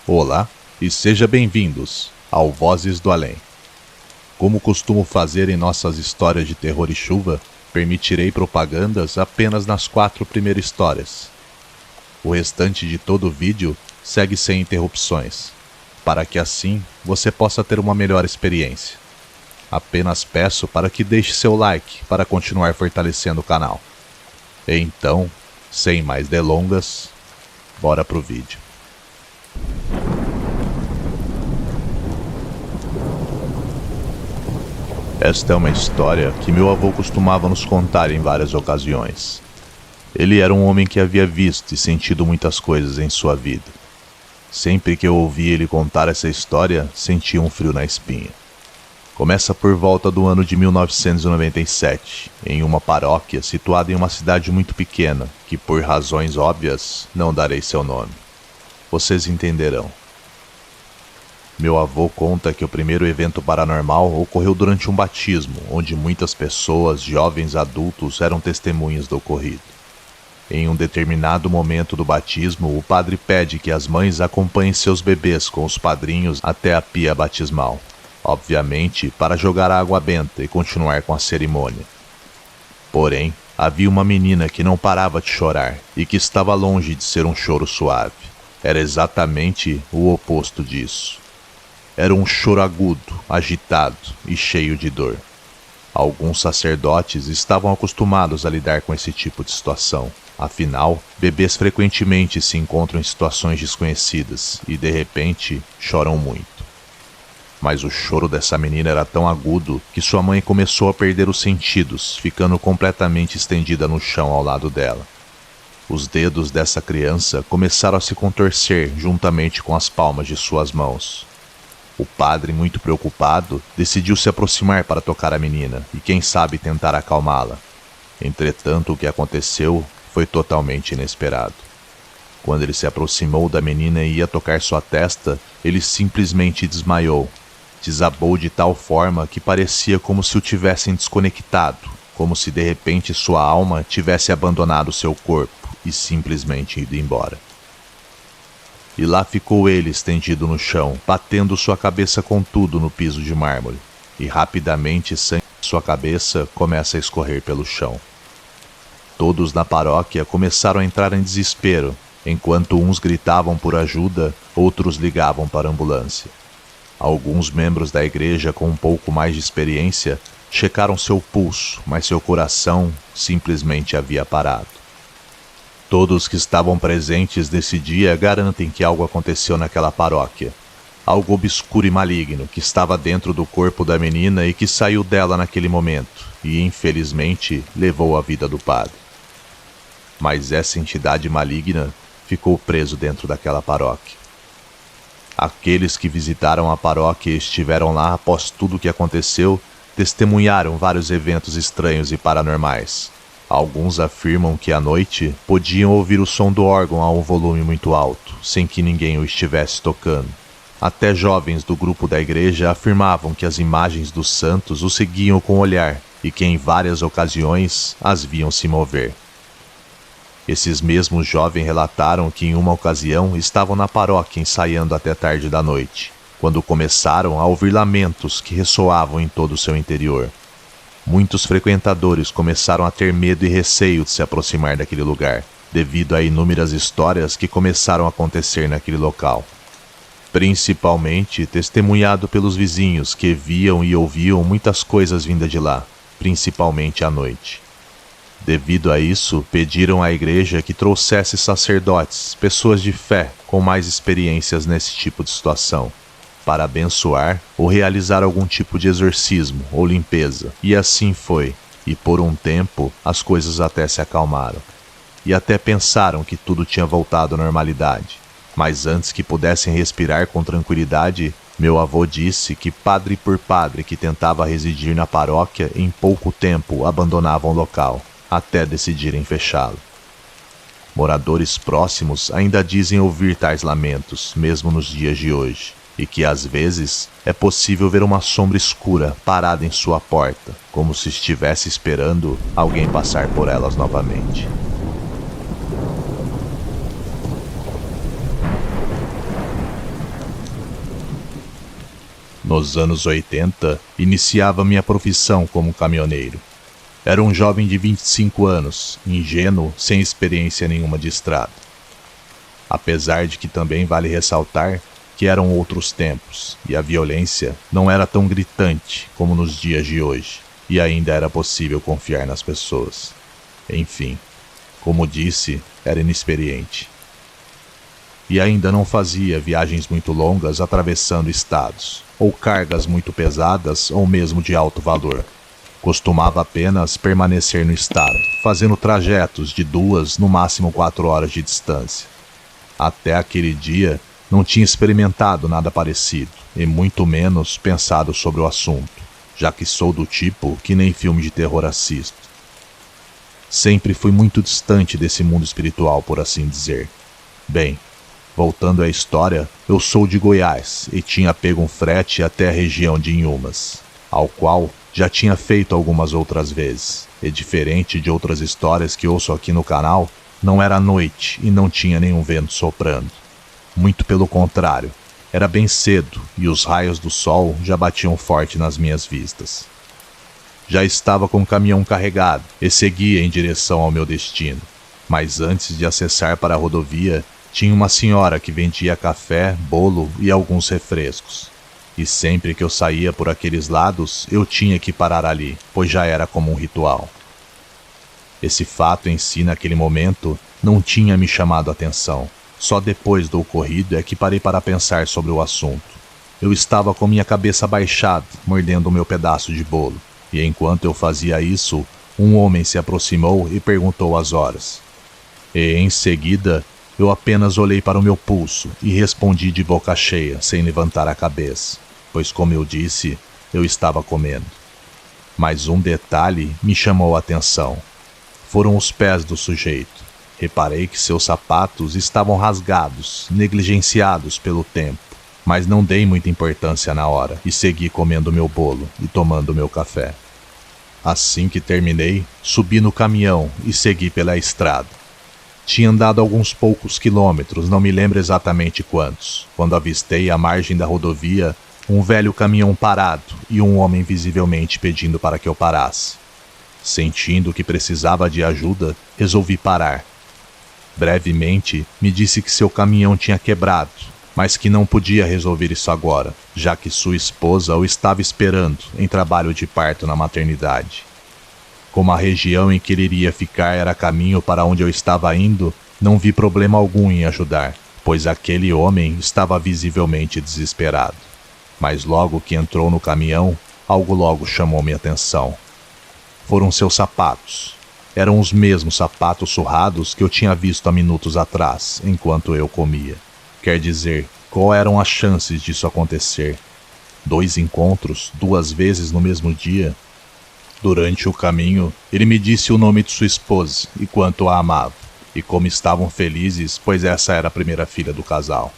Olá e seja bem-vindos ao Vozes do Além. Como costumo fazer em nossas histórias de terror e chuva, permitirei propagandas apenas nas 4 primeiras histórias. O restante de todo o vídeo segue sem interrupções, para que assim você possa ter uma melhor experiência. Apenas peço para que deixe seu like para continuar fortalecendo o canal. Então, sem mais delongas, bora pro vídeo. Esta é uma história que meu avô costumava nos contar em várias ocasiões. Ele era um homem que havia visto e sentido muitas coisas em sua vida. Sempre que eu ouvia ele contar essa história, sentia um frio na espinha. Começa por volta do ano de 1997, em uma paróquia situada em uma cidade muito pequena, que por razões óbvias não darei seu nome. Vocês entenderão. Meu avô conta que o primeiro evento paranormal ocorreu durante um batismo, onde muitas pessoas, jovens adultos, eram testemunhas do ocorrido. Em um determinado momento do batismo, o padre pede que as mães acompanhem seus bebês com os padrinhos até a pia batismal, obviamente para jogar água benta e continuar com a cerimônia. Porém, havia uma menina que não parava de chorar e que estava longe de ser um choro suave. Era exatamente o oposto disso. Era um choro agudo, agitado e cheio de dor. Alguns sacerdotes estavam acostumados a lidar com esse tipo de situação. Afinal, bebês frequentemente se encontram em situações desconhecidas e, de repente, choram muito. Mas o choro dessa menina era tão agudo que sua mãe começou a perder os sentidos, ficando completamente estendida no chão ao lado dela. Os dedos dessa criança começaram a se contorcer juntamente com as palmas de suas mãos. O padre, muito preocupado, decidiu se aproximar para tocar a menina e, quem sabe, tentar acalmá-la. Entretanto, o que aconteceu foi totalmente inesperado. Quando ele se aproximou da menina e ia tocar sua testa, ele simplesmente desmaiou. Desabou de tal forma que parecia como se o tivessem desconectado, como se de repente sua alma tivesse abandonado seu corpo e simplesmente ido embora. E lá ficou ele estendido no chão, batendo sua cabeça com tudo no piso de mármore, e rapidamente sangue de sua cabeça começa a escorrer pelo chão. Todos na paróquia começaram a entrar em desespero, enquanto uns gritavam por ajuda, outros ligavam para a ambulância. Alguns membros da igreja com um pouco mais de experiência checaram seu pulso, mas seu coração simplesmente havia parado. Todos que estavam presentes nesse dia garantem que algo aconteceu naquela paróquia. Algo obscuro e maligno que estava dentro do corpo da menina e que saiu dela naquele momento e, infelizmente, levou a vida do padre. Mas essa entidade maligna ficou preso dentro daquela paróquia. Aqueles que visitaram a paróquia e estiveram lá após tudo o que aconteceu testemunharam vários eventos estranhos e paranormais. Alguns afirmam que à noite podiam ouvir o som do órgão a um volume muito alto, sem que ninguém o estivesse tocando. Até jovens do grupo da igreja afirmavam que as imagens dos santos o seguiam com o olhar e que em várias ocasiões as viam se mover. Esses mesmos jovens relataram que em uma ocasião estavam na paróquia ensaiando até tarde da noite, quando começaram a ouvir lamentos que ressoavam em todo o seu interior. Muitos frequentadores começaram a ter medo e receio de se aproximar daquele lugar, devido a inúmeras histórias que começaram a acontecer naquele local. Principalmente testemunhado pelos vizinhos que viam e ouviam muitas coisas vindas de lá, principalmente à noite. Devido a isso, pediram à igreja que trouxesse sacerdotes, pessoas de fé com mais experiências nesse tipo de situação, para abençoar ou realizar algum tipo de exorcismo ou limpeza. E assim foi, e por um tempo as coisas até se acalmaram. E até pensaram que tudo tinha voltado à normalidade. Mas antes que pudessem respirar com tranquilidade, meu avô disse que padre por padre que tentava residir na paróquia em pouco tempo abandonavam o local, até decidirem fechá-lo. Moradores próximos ainda dizem ouvir tais lamentos, mesmo nos dias de hoje. E que às vezes é possível ver uma sombra escura parada em sua porta, como se estivesse esperando alguém passar por elas novamente. Nos anos 80, iniciava minha profissão como caminhoneiro. Era um jovem de 25 anos, ingênuo, sem experiência nenhuma de estrada. Apesar de que também vale ressaltar que eram outros tempos e a violência não era tão gritante como nos dias de hoje, e ainda era possível confiar nas pessoas. Enfim, como disse, era inexperiente. E ainda não fazia viagens muito longas atravessando estados, ou cargas muito pesadas ou mesmo de alto valor. Costumava apenas permanecer no estado, fazendo trajetos de 2, no máximo 4 horas de distância. Até aquele dia, não tinha experimentado nada parecido, e muito menos pensado sobre o assunto, já que sou do tipo que nem filme de terror assisto. Sempre fui muito distante desse mundo espiritual, por assim dizer. Bem, voltando à história, eu sou de Goiás e tinha pego um frete até a região de Inhumas, ao qual já tinha feito algumas outras vezes, e diferente de outras histórias que ouço aqui no canal, não era noite e não tinha nenhum vento soprando. Muito pelo contrário, era bem cedo e os raios do sol já batiam forte nas minhas vistas. Já estava com o caminhão carregado e seguia em direção ao meu destino, mas antes de acessar para a rodovia, tinha uma senhora que vendia café, bolo e alguns refrescos. E sempre que eu saía por aqueles lados, eu tinha que parar ali, pois já era como um ritual. Esse fato em si, naquele momento, não tinha me chamado a atenção. Só depois do ocorrido é que parei para pensar sobre o assunto. Eu estava com minha cabeça baixada, mordendo o meu pedaço de bolo. E enquanto eu fazia isso, um homem se aproximou e perguntou as horas. E em seguida, eu apenas olhei para o meu pulso e respondi de boca cheia, sem levantar a cabeça, pois, como eu disse, eu estava comendo. Mas um detalhe me chamou a atenção. Foram os pés do sujeito. Reparei que seus sapatos estavam rasgados, negligenciados pelo tempo, mas não dei muita importância na hora e segui comendo meu bolo e tomando meu café. Assim que terminei, subi no caminhão e segui pela estrada. Tinha andado alguns poucos quilômetros, não me lembro exatamente quantos, quando avistei à margem da rodovia um velho caminhão parado e um homem visivelmente pedindo para que eu parasse. Sentindo que precisava de ajuda, resolvi parar. Brevemente, me disse que seu caminhão tinha quebrado, mas que não podia resolver isso agora, já que sua esposa o estava esperando em trabalho de parto na maternidade. Como a região em que ele iria ficar era caminho para onde eu estava indo, não vi problema algum em ajudar, pois aquele homem estava visivelmente desesperado. Mas logo que entrou no caminhão, algo logo chamou minha atenção. Foram seus sapatos. Eram os mesmos sapatos surrados que eu tinha visto há minutos atrás, enquanto eu comia. Quer dizer, qual eram as chances disso acontecer? 2 encontros, 2 vezes no mesmo dia? Durante o caminho, ele me disse o nome de sua esposa e quanto a amava, e como estavam felizes, pois essa era a primeira filha do casal.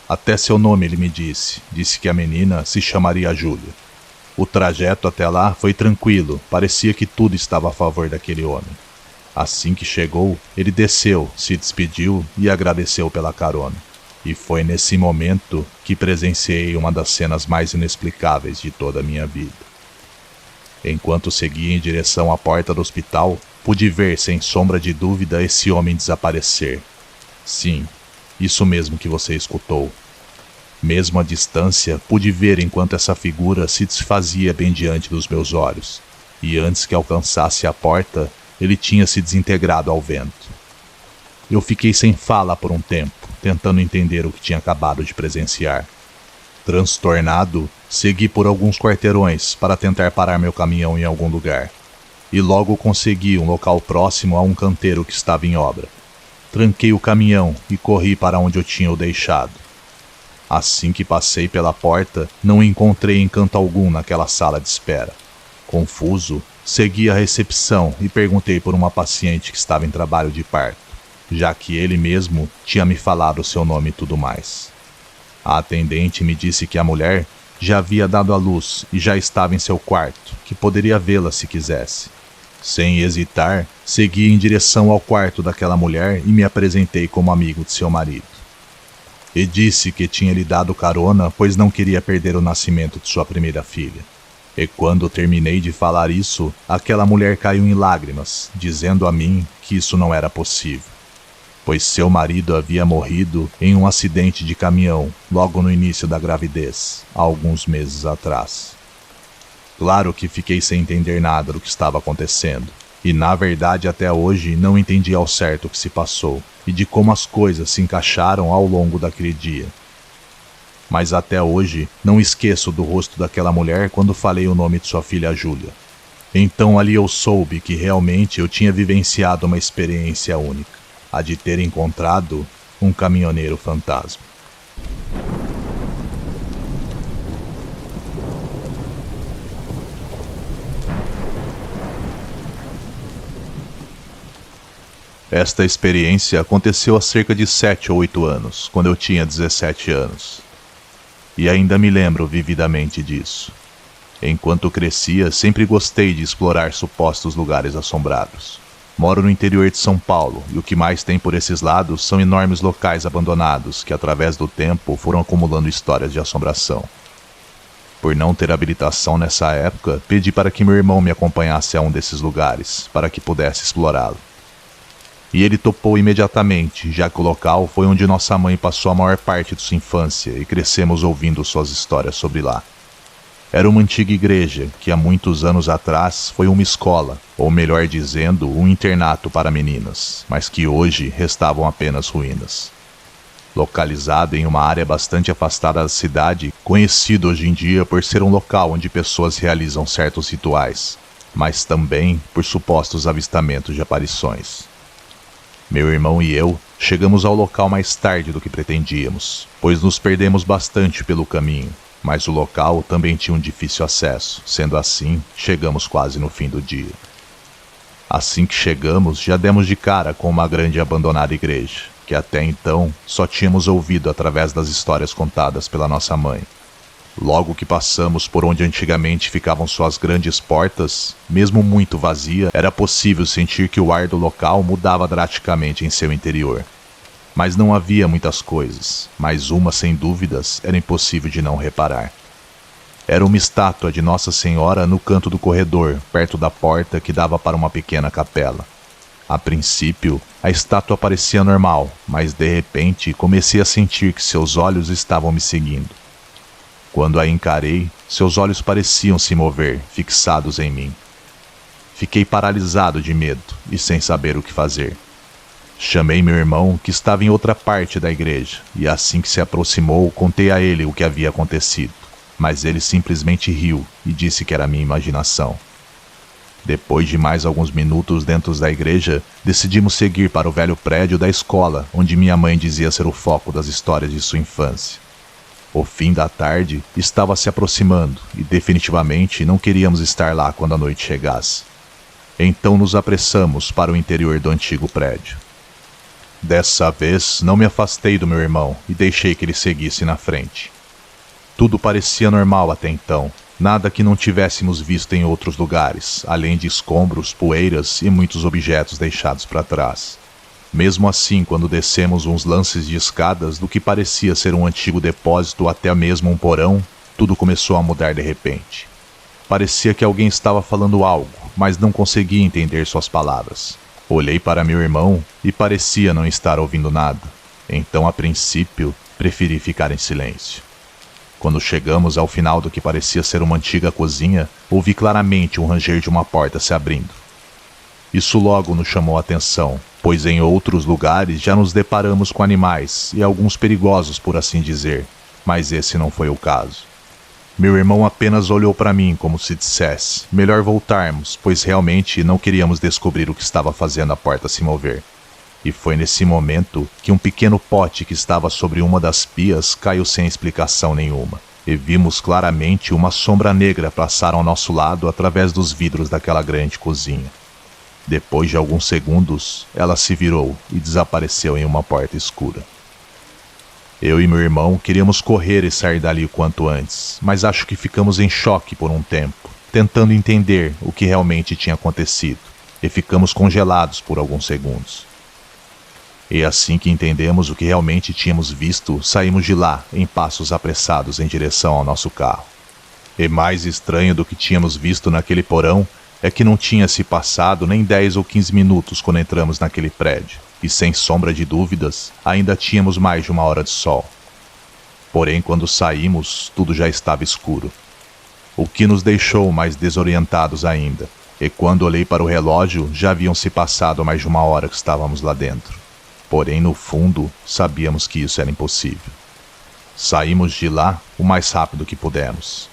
Até seu nome ele me disse que a menina se chamaria Júlia. O trajeto até lá foi tranquilo, parecia que tudo estava a favor daquele homem. Assim que chegou, ele desceu, se despediu e agradeceu pela carona. E foi nesse momento que presenciei uma das cenas mais inexplicáveis de toda a minha vida. Enquanto seguia em direção à porta do hospital, pude ver, sem sombra de dúvida, esse homem desaparecer. Sim, isso mesmo que você escutou. Mesmo à distância, pude ver enquanto essa figura se desfazia bem diante dos meus olhos, e antes que alcançasse a porta, ele tinha se desintegrado ao vento. Eu fiquei sem fala por um tempo, tentando entender o que tinha acabado de presenciar. Transtornado, segui por alguns quarteirões para tentar parar meu caminhão em algum lugar, e logo consegui um local próximo a um canteiro que estava em obra. Tranquei o caminhão e corri para onde eu tinha o deixado. Assim que passei pela porta, não encontrei encanto algum naquela sala de espera. Confuso, segui à recepção e perguntei por uma paciente que estava em trabalho de parto, já que ele mesmo tinha me falado seu nome e tudo mais. A atendente me disse que a mulher já havia dado à luz e já estava em seu quarto, que poderia vê-la se quisesse. Sem hesitar, segui em direção ao quarto daquela mulher e me apresentei como amigo de seu marido. e disse que tinha lhe dado carona pois não queria perder o nascimento de sua primeira filha. E quando terminei de falar isso, aquela mulher caiu em lágrimas, dizendo a mim que isso não era possível, pois seu marido havia morrido em um acidente de caminhão logo no início da gravidez, há alguns meses atrás. Claro que fiquei sem entender nada do que estava acontecendo, e na verdade até hoje não entendi ao certo o que se passou e de como as coisas se encaixaram ao longo daquele dia. Mas até hoje não esqueço do rosto daquela mulher quando falei o nome de sua filha Júlia. Então ali eu soube que realmente eu tinha vivenciado uma experiência única, a de ter encontrado um caminhoneiro fantasma. Esta experiência aconteceu há cerca de 7 ou 8 anos, quando eu tinha 17 anos. E ainda me lembro vividamente disso. Enquanto crescia, sempre gostei de explorar supostos lugares assombrados. Moro no interior de São Paulo, e o que mais tem por esses lados são enormes locais abandonados que, através do tempo, foram acumulando histórias de assombração. Por não ter habilitação nessa época, pedi para que meu irmão me acompanhasse a um desses lugares, para que pudesse explorá-lo. E ele topou imediatamente, já que o local foi onde nossa mãe passou a maior parte de sua infância e crescemos ouvindo suas histórias sobre lá. Era uma antiga igreja que há muitos anos atrás foi uma escola, ou melhor dizendo, um internato para meninas, mas que hoje restavam apenas ruínas. Localizado em uma área bastante afastada da cidade, conhecido hoje em dia por ser um local onde pessoas realizam certos rituais, mas também por supostos avistamentos de aparições. Meu irmão e eu chegamos ao local mais tarde do que pretendíamos, pois nos perdemos bastante pelo caminho, mas o local também tinha um difícil acesso, sendo assim, chegamos quase no fim do dia. Assim que chegamos, já demos de cara com uma grande e abandonada igreja, que até então só tínhamos ouvido através das histórias contadas pela nossa mãe. Logo que passamos por onde antigamente ficavam suas grandes portas, mesmo muito vazia, era possível sentir que o ar do local mudava drasticamente em seu interior. Mas não havia muitas coisas, mas uma, sem dúvidas, era impossível de não reparar. Era uma estátua de Nossa Senhora no canto do corredor, perto da porta que dava para uma pequena capela. A princípio, a estátua parecia normal, mas de repente comecei a sentir que seus olhos estavam me seguindo. Quando a encarei, seus olhos pareciam se mover, fixados em mim. Fiquei paralisado de medo e sem saber o que fazer. Chamei meu irmão, que estava em outra parte da igreja, e assim que se aproximou, contei a ele o que havia acontecido, mas ele simplesmente riu e disse que era minha imaginação. Depois de mais alguns minutos dentro da igreja, decidimos seguir para o velho prédio da escola, onde minha mãe dizia ser o foco das histórias de sua infância. O fim da tarde estava se aproximando e definitivamente não queríamos estar lá quando a noite chegasse. Então nos apressamos para o interior do antigo prédio. Dessa vez não me afastei do meu irmão e deixei que ele seguisse na frente. Tudo parecia normal até então, nada que não tivéssemos visto em outros lugares, além de escombros, poeiras e muitos objetos deixados para trás. Mesmo assim, quando descemos uns lances de escadas do que parecia ser um antigo depósito ou até mesmo um porão, tudo começou a mudar de repente. Parecia que alguém estava falando algo, mas não conseguia entender suas palavras. Olhei para meu irmão e parecia não estar ouvindo nada. Então, a princípio, preferi ficar em silêncio. Quando chegamos ao final do que parecia ser uma antiga cozinha, ouvi claramente um ranger de uma porta se abrindo. Isso logo nos chamou a atenção, pois em outros lugares já nos deparamos com animais, e alguns perigosos por assim dizer, mas esse não foi o caso. Meu irmão apenas olhou para mim como se dissesse, melhor voltarmos, pois realmente não queríamos descobrir o que estava fazendo a porta se mover. E foi nesse momento que um pequeno pote que estava sobre uma das pias caiu sem explicação nenhuma, e vimos claramente uma sombra negra passar ao nosso lado através dos vidros daquela grande cozinha. Depois de alguns segundos, ela se virou e desapareceu em uma porta escura. Eu e meu irmão queríamos correr e sair dali o quanto antes, mas acho que ficamos em choque por um tempo, tentando entender o que realmente tinha acontecido, e ficamos congelados por alguns segundos. E assim que entendemos o que realmente tínhamos visto, saímos de lá, em passos apressados em direção ao nosso carro. E mais estranho do que tínhamos visto naquele porão é que não tinha se passado nem 10 ou 15 minutos quando entramos naquele prédio, e sem sombra de dúvidas, ainda tínhamos mais de 1 hora de sol. Porém, quando saímos, tudo já estava escuro, o que nos deixou mais desorientados ainda, e quando olhei para o relógio, já haviam se passado mais de 1 hora que estávamos lá dentro. Porém, no fundo, sabíamos que isso era impossível. Saímos de lá o mais rápido que pudemos.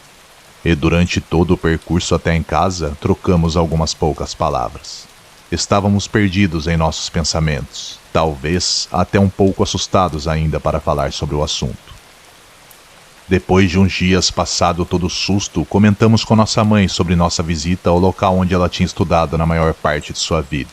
E durante todo o percurso até em casa, trocamos algumas poucas palavras. Estávamos perdidos em nossos pensamentos, talvez até um pouco assustados ainda para falar sobre o assunto. Depois de uns dias passado todo o susto, comentamos com nossa mãe sobre nossa visita ao local onde ela tinha estudado na maior parte de sua vida.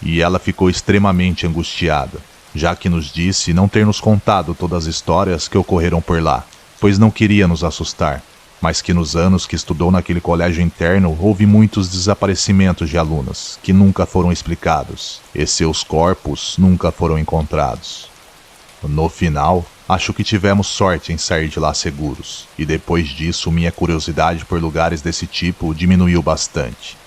E ela ficou extremamente angustiada, já que nos disse não ter nos contado todas as histórias que ocorreram por lá, pois não queria nos assustar, mas que nos anos que estudou naquele colégio interno houve muitos desaparecimentos de alunas que nunca foram explicados, e seus corpos nunca foram encontrados. No final, acho que tivemos sorte em sair de lá seguros, e depois disso minha curiosidade por lugares desse tipo diminuiu bastante.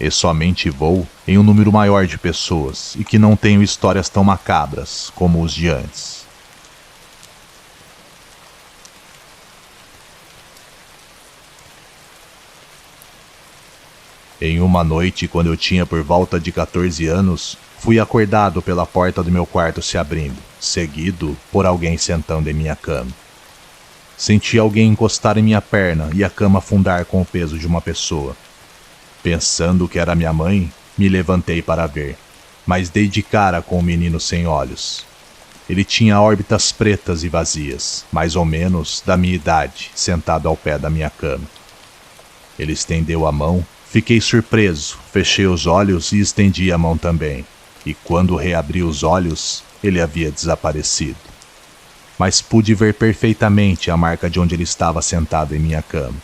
E somente vou em um número maior de pessoas e que não tenho histórias tão macabras como os de antes. Em uma noite, quando eu tinha por volta de 14 anos, fui acordado pela porta do meu quarto se abrindo, seguido por alguém sentando em minha cama. Senti alguém encostar em minha perna e a cama afundar com o peso de uma pessoa. Pensando que era minha mãe, me levantei para ver, mas dei de cara com um menino sem olhos. Ele tinha órbitas pretas e vazias, mais ou menos da minha idade, sentado ao pé da minha cama. Ele estendeu a mão, fiquei surpreso, fechei os olhos e estendi a mão também. E quando reabri os olhos, ele havia desaparecido. Mas pude ver perfeitamente a marca de onde ele estava sentado em minha cama.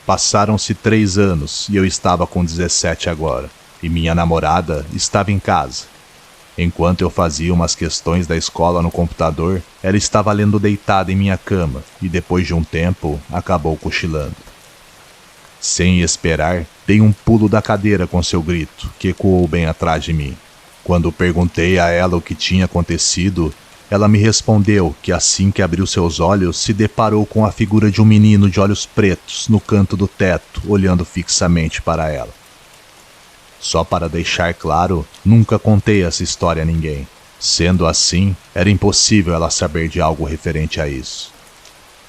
Passaram-se 3 anos e eu estava com 17 agora, e minha namorada estava em casa. Enquanto eu fazia umas questões da escola no computador, ela estava lendo deitada em minha cama e depois de um tempo acabou cochilando. Sem esperar, dei um pulo da cadeira com seu grito, que ecoou bem atrás de mim. Quando perguntei a ela o que tinha acontecido, ela me respondeu que assim que abriu seus olhos, se deparou com a figura de um menino de olhos pretos no canto do teto, olhando fixamente para ela. Só para deixar claro, nunca contei essa história a ninguém. Sendo assim, era impossível ela saber de algo referente a isso.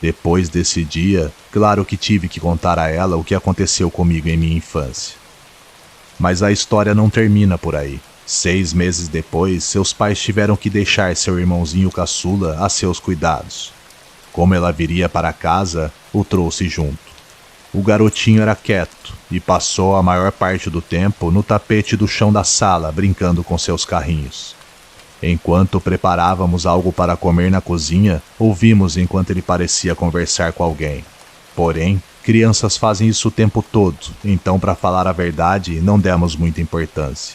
Depois desse dia, claro que tive que contar a ela o que aconteceu comigo em minha infância. Mas a história não termina por aí. 6 meses depois, seus pais tiveram que deixar seu irmãozinho caçula a seus cuidados. Como ela viria para casa, o trouxe junto. O garotinho era quieto e passou a maior parte do tempo no tapete do chão da sala, brincando com seus carrinhos. Enquanto preparávamos algo para comer na cozinha, ouvimos enquanto ele parecia conversar com alguém. Porém, crianças fazem isso o tempo todo, então, para falar a verdade, não demos muita importância.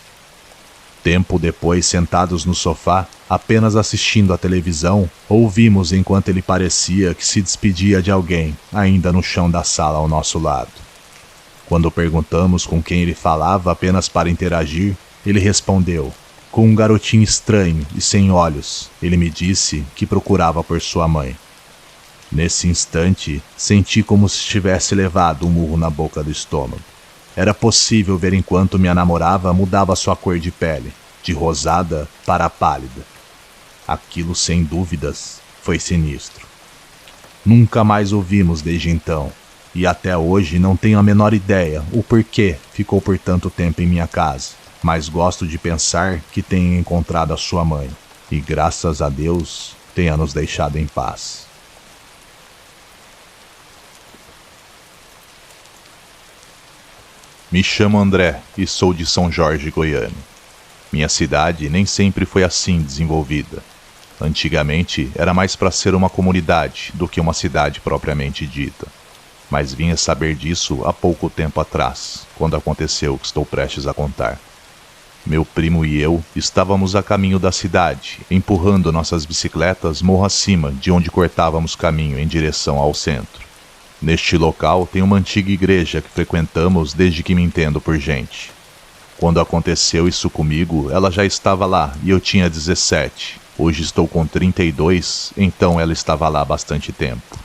Tempo depois, sentados no sofá, apenas assistindo à televisão, ouvimos enquanto ele parecia que se despedia de alguém, ainda no chão da sala ao nosso lado. Quando perguntamos com quem ele falava apenas para interagir, ele respondeu, com um garotinho estranho e sem olhos. Ele me disse que procurava por sua mãe. Nesse instante, senti como se tivesse levado um murro na boca do estômago. Era possível ver enquanto minha namorada mudava sua cor de pele, de rosada para pálida. Aquilo, sem dúvidas, foi sinistro. Nunca mais o vimos desde então, e até hoje não tenho a menor ideia o porquê ficou por tanto tempo em minha casa, mas gosto de pensar que tenha encontrado a sua mãe, e graças a Deus tenha nos deixado em paz. Me chamo André e sou de São Jorge, Goiânia. Minha cidade nem sempre foi assim desenvolvida. Antigamente era mais para ser uma comunidade do que uma cidade propriamente dita. Mas vim a saber disso há pouco tempo atrás, quando aconteceu o que estou prestes a contar. Meu primo e eu estávamos a caminho da cidade, empurrando nossas bicicletas morro acima de onde cortávamos caminho em direção ao centro. Neste local tem uma antiga igreja que frequentamos desde que me entendo por gente. Quando aconteceu isso comigo, ela já estava lá e eu tinha 17. Hoje estou com 32, então ela estava lá há bastante tempo.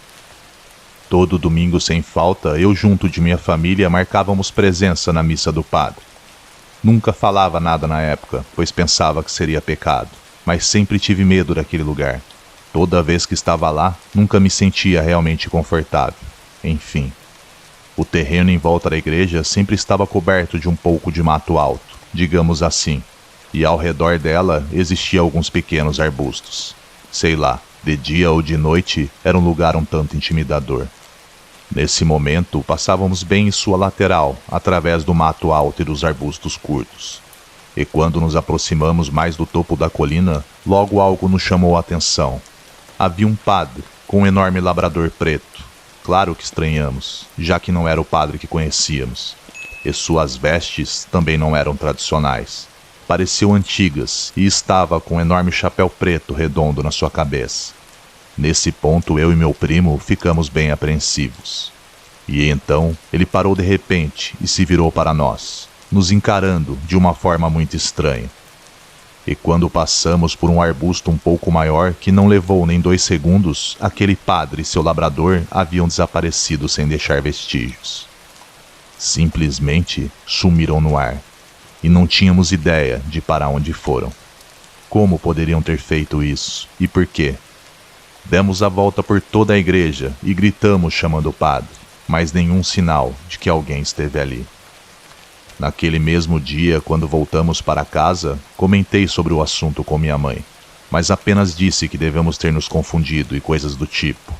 Todo domingo sem falta, eu junto de minha família marcávamos presença na missa do padre. Nunca falava nada na época, pois pensava que seria pecado, mas sempre tive medo daquele lugar. Toda vez que estava lá, nunca me sentia realmente confortável. Enfim, o terreno em volta da igreja sempre estava coberto de um pouco de mato alto, digamos assim, e ao redor dela existiam alguns pequenos arbustos. Sei lá, de dia ou de noite era um lugar um tanto intimidador. Nesse momento, passávamos bem em sua lateral, através do mato alto e dos arbustos curtos. E quando nos aproximamos mais do topo da colina, logo algo nos chamou a atenção. Havia um padre, com um enorme labrador preto. Claro que estranhamos, já que não era o padre que conhecíamos. E suas vestes também não eram tradicionais. Pareciam antigas e estava com um enorme chapéu preto redondo na sua cabeça. Nesse ponto, eu e meu primo ficamos bem apreensivos. E então, ele parou de repente e se virou para nós, nos encarando de uma forma muito estranha. E quando passamos por um arbusto um pouco maior, que não levou nem 2 segundos, aquele padre e seu labrador haviam desaparecido sem deixar vestígios. Simplesmente sumiram no ar, e não tínhamos ideia de para onde foram. Como poderiam ter feito isso, e por quê? Demos a volta por toda a igreja e gritamos chamando o padre, mas nenhum sinal de que alguém esteve ali. Naquele mesmo dia, quando voltamos para casa, comentei sobre o assunto com minha mãe, mas apenas disse que devemos ter nos confundido e coisas do tipo.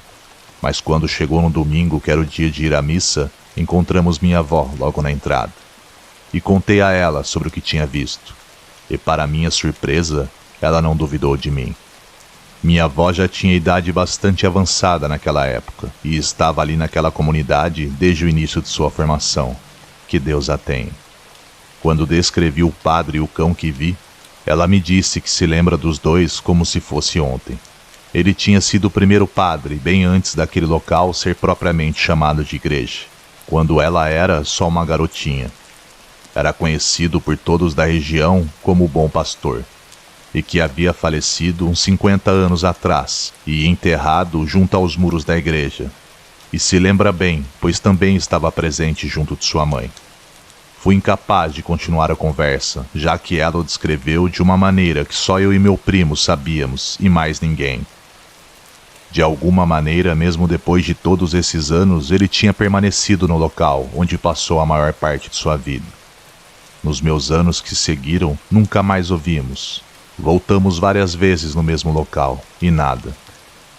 Mas quando chegou no domingo, que era o dia de ir à missa, encontramos minha avó logo na entrada. E contei a ela sobre o que tinha visto. E para minha surpresa, ela não duvidou de mim. Minha avó já tinha idade bastante avançada naquela época e estava ali naquela comunidade desde o início de sua formação. Que Deus a tenha. Quando descrevi o padre e o cão que vi, ela me disse que se lembra dos dois como se fosse ontem. Ele tinha sido o primeiro padre bem antes daquele local ser propriamente chamado de igreja, quando ela era só uma garotinha. Era conhecido por todos da região como o Bom Pastor, e que havia falecido uns 50 anos atrás e enterrado junto aos muros da igreja. E se lembra bem, pois também estava presente junto de sua mãe. Fui incapaz de continuar a conversa, já que ela o descreveu de uma maneira que só eu e meu primo sabíamos, e mais ninguém. De alguma maneira, mesmo depois de todos esses anos, ele tinha permanecido no local onde passou a maior parte de sua vida. Nos meus anos que seguiram, nunca mais o vimos. Voltamos várias vezes no mesmo local, e nada.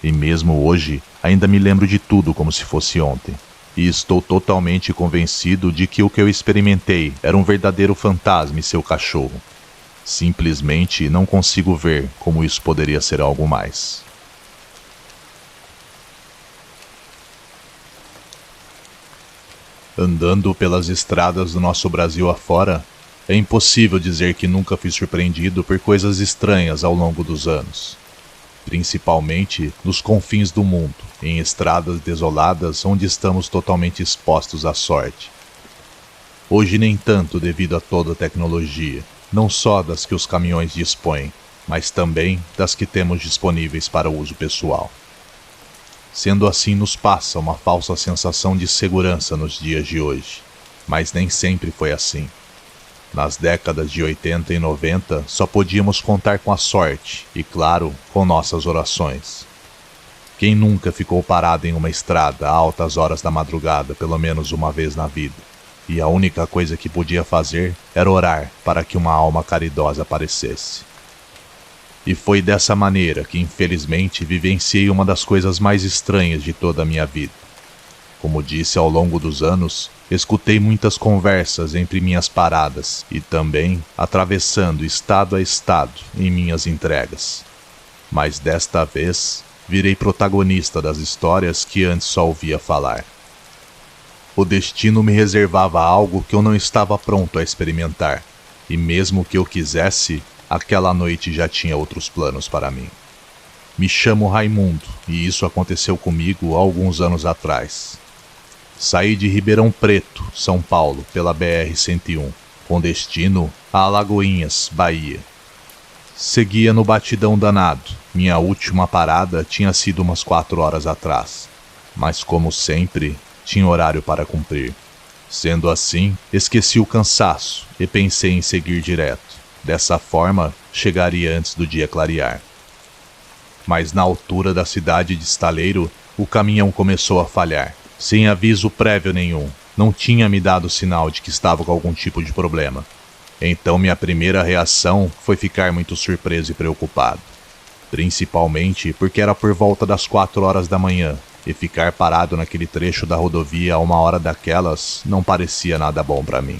E mesmo hoje, ainda me lembro de tudo como se fosse ontem. E estou totalmente convencido de que o que eu experimentei era um verdadeiro fantasma e seu cachorro. Simplesmente não consigo ver como isso poderia ser algo mais. Andando pelas estradas do nosso Brasil afora, é impossível dizer que nunca fui surpreendido por coisas estranhas ao longo dos anos. Principalmente nos confins do mundo, em estradas desoladas onde estamos totalmente expostos à sorte. Hoje nem tanto devido a toda a tecnologia, não só das que os caminhões dispõem, mas também das que temos disponíveis para uso pessoal. Sendo assim, nos passa uma falsa sensação de segurança nos dias de hoje, mas nem sempre foi assim. Nas décadas de 80 e 90, só podíamos contar com a sorte e, claro, com nossas orações. Quem nunca ficou parado em uma estrada a altas horas da madrugada pelo menos uma vez na vida? E a única coisa que podia fazer era orar para que uma alma caridosa aparecesse. E foi dessa maneira que, infelizmente, vivenciei uma das coisas mais estranhas de toda a minha vida. Como disse, ao longo dos anos, escutei muitas conversas entre minhas paradas e também atravessando estado a estado em minhas entregas. Mas desta vez, virei protagonista das histórias que antes só ouvia falar. O destino me reservava algo que eu não estava pronto a experimentar, E mesmo que eu quisesse, aquela noite já tinha outros planos para mim. Me chamo Raimundo e isso aconteceu comigo há alguns anos atrás. Saí de Ribeirão Preto, São Paulo, pela BR-101, com destino a Alagoinhas, Bahia. Seguia no batidão danado. Minha última parada tinha sido umas 4 horas atrás. Mas como sempre, tinha horário para cumprir. Sendo assim, esqueci o cansaço e pensei em seguir direto. Dessa forma, chegaria antes do dia clarear. Mas na altura da cidade de Estaleiro, o caminhão começou a falhar. Sem aviso prévio nenhum, não tinha me dado sinal de que estava com algum tipo de problema. Então minha primeira reação foi ficar muito surpreso e preocupado. Principalmente porque era por volta das 4 horas da manhã, e ficar parado naquele trecho da rodovia a uma hora daquelas não parecia nada bom para mim.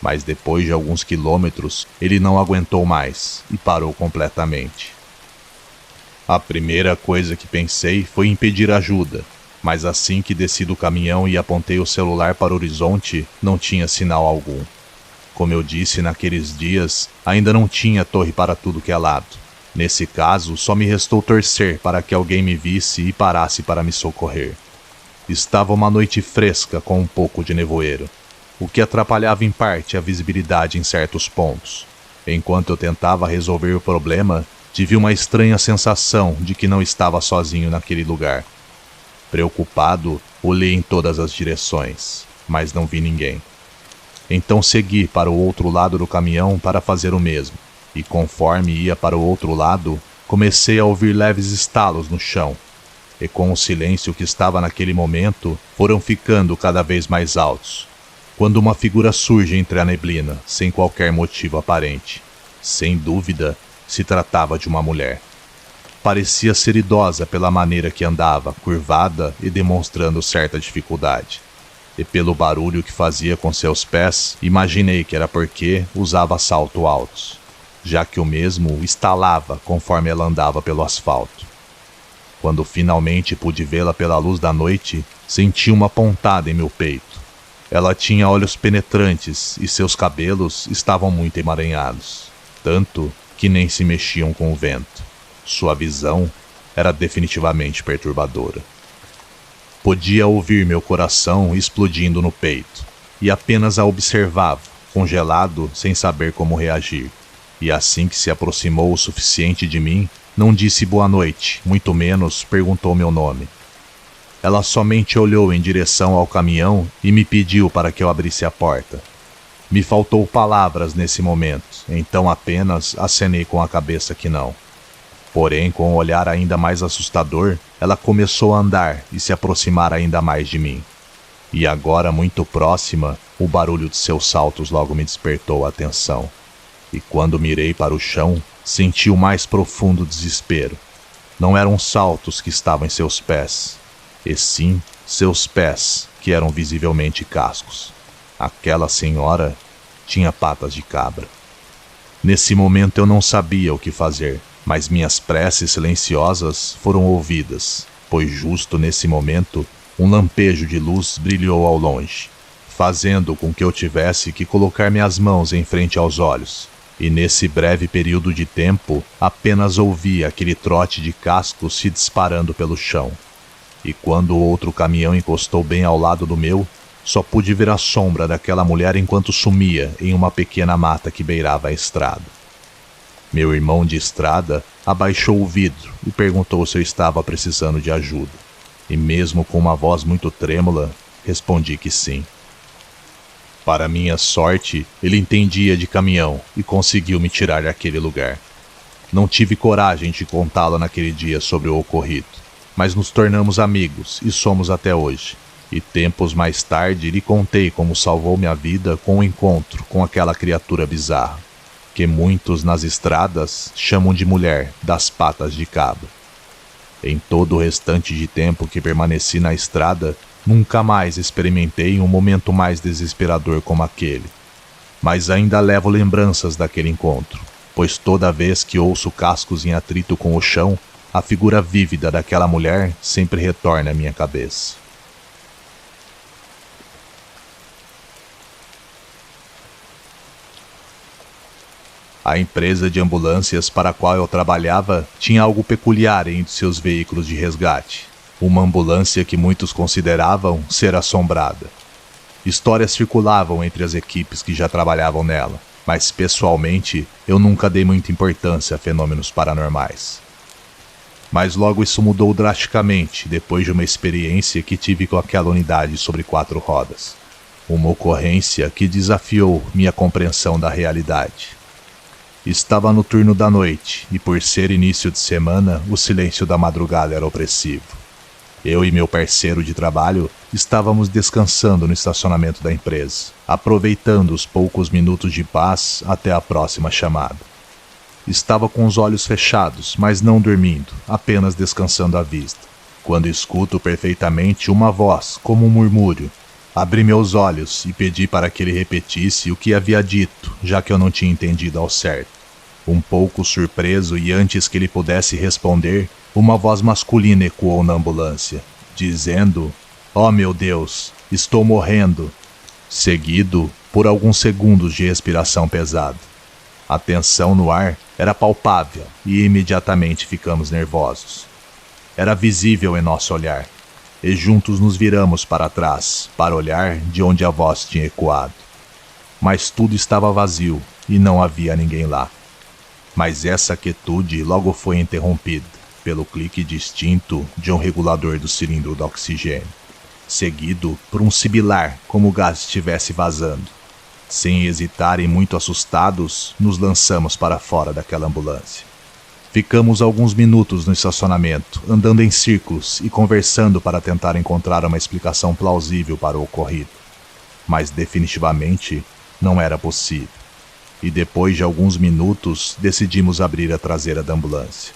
Mas depois de alguns quilômetros, ele não aguentou mais e parou completamente. A primeira coisa que pensei foi em pedir ajuda, mas assim que desci do caminhão e apontei o celular para o horizonte, não tinha sinal algum. Como eu disse naqueles dias, ainda não tinha torre para tudo que é lado. Nesse caso, só me restou torcer para que alguém me visse e parasse para me socorrer. Estava uma noite fresca com um pouco de nevoeiro, o que atrapalhava em parte a visibilidade em certos pontos. Enquanto eu tentava resolver o problema, tive uma estranha sensação de que não estava sozinho naquele lugar. Preocupado, olhei em todas as direções, mas não vi ninguém. Então segui para o outro lado do caminhão para fazer o mesmo. E conforme ia para o outro lado, comecei a ouvir leves estalos no chão. E com o silêncio que estava naquele momento, foram ficando cada vez mais altos. Quando uma figura surge entre a neblina, sem qualquer motivo aparente. Sem dúvida, se tratava de uma mulher. Parecia ser idosa pela maneira que andava, curvada e demonstrando certa dificuldade. E pelo barulho que fazia com seus pés, imaginei que era porque usava saltos altos, já que o mesmo estalava conforme ela andava pelo asfalto. Quando finalmente pude vê-la pela luz da noite, senti uma pontada em meu peito. Ela tinha olhos penetrantes e seus cabelos estavam muito emaranhados, tanto que nem se mexiam com o vento. Sua visão era definitivamente perturbadora. Podia ouvir meu coração explodindo no peito, e apenas a observava, congelado, sem saber como reagir. E assim que se aproximou o suficiente de mim, não disse boa noite, muito menos perguntou meu nome. Ela somente olhou em direção ao caminhão e me pediu para que eu abrisse a porta. Me faltou palavras nesse momento, então apenas acenei com a cabeça que não. Porém, com um olhar ainda mais assustador, ela começou a andar e se aproximar ainda mais de mim. E agora, muito próxima, o barulho de seus saltos logo me despertou a atenção. E quando mirei para o chão, senti o mais profundo desespero. Não eram saltos que estavam em seus pés, e sim seus pés, que eram visivelmente cascos. Aquela senhora tinha patas de cabra. Nesse momento eu não sabia o que fazer, mas minhas preces silenciosas foram ouvidas, pois justo nesse momento um lampejo de luz brilhou ao longe, fazendo com que eu tivesse que colocar minhas mãos em frente aos olhos. E nesse breve período de tempo, apenas ouvi aquele trote de cascos se disparando pelo chão. E quando o outro caminhão encostou bem ao lado do meu, só pude ver a sombra daquela mulher enquanto sumia em uma pequena mata que beirava a estrada. Meu irmão de estrada abaixou o vidro e perguntou se eu estava precisando de ajuda. E mesmo com uma voz muito trêmula, respondi que sim. Para minha sorte, ele entendia de caminhão e conseguiu me tirar daquele lugar. Não tive coragem de contá-lo naquele dia sobre o ocorrido, mas nos tornamos amigos e somos até hoje. E tempos mais tarde lhe contei como salvou minha vida com o encontro com aquela criatura bizarra, que muitos nas estradas chamam de mulher das patas de cabra. Em todo o restante de tempo que permaneci na estrada, nunca mais experimentei um momento mais desesperador como aquele. Mas ainda levo lembranças daquele encontro, pois toda vez que ouço cascos em atrito com o chão, a figura vívida daquela mulher sempre retorna à minha cabeça. A empresa de ambulâncias para a qual eu trabalhava tinha algo peculiar entre seus veículos de resgate. Uma ambulância que muitos consideravam ser assombrada. Histórias circulavam entre as equipes que já trabalhavam nela, mas pessoalmente eu nunca dei muita importância a fenômenos paranormais. Mas logo isso mudou drasticamente depois de uma experiência que tive com aquela unidade sobre 4 rodas. Uma ocorrência que desafiou minha compreensão da realidade. Estava no turno da noite e, por ser início de semana, o silêncio da madrugada era opressivo. Eu e meu parceiro de trabalho estávamos descansando no estacionamento da empresa, aproveitando os poucos minutos de paz até a próxima chamada. Estava com os olhos fechados, mas não dormindo, apenas descansando a vista, quando escuto perfeitamente uma voz, como um murmúrio. Abri meus olhos e pedi para que ele repetisse o que havia dito, já que eu não tinha entendido ao certo. Um pouco surpreso e antes que ele pudesse responder, uma voz masculina ecoou na ambulância, dizendo: "Oh meu Deus, estou morrendo", seguido por alguns segundos de respiração pesada. A tensão no ar era palpável e imediatamente ficamos nervosos. Era visível em nosso olhar, e juntos nos viramos para trás, para olhar de onde a voz tinha ecoado. Mas tudo estava vazio e não havia ninguém lá. Mas essa quietude logo foi interrompida pelo clique distinto de um regulador do cilindro de oxigênio, seguido por um sibilar como o gás estivesse vazando. Sem hesitar e muito assustados, nos lançamos para fora daquela ambulância. Ficamos alguns minutos no estacionamento, andando em círculos e conversando para tentar encontrar uma explicação plausível para o ocorrido. Mas definitivamente não era possível. E depois de alguns minutos, decidimos abrir a traseira da ambulância.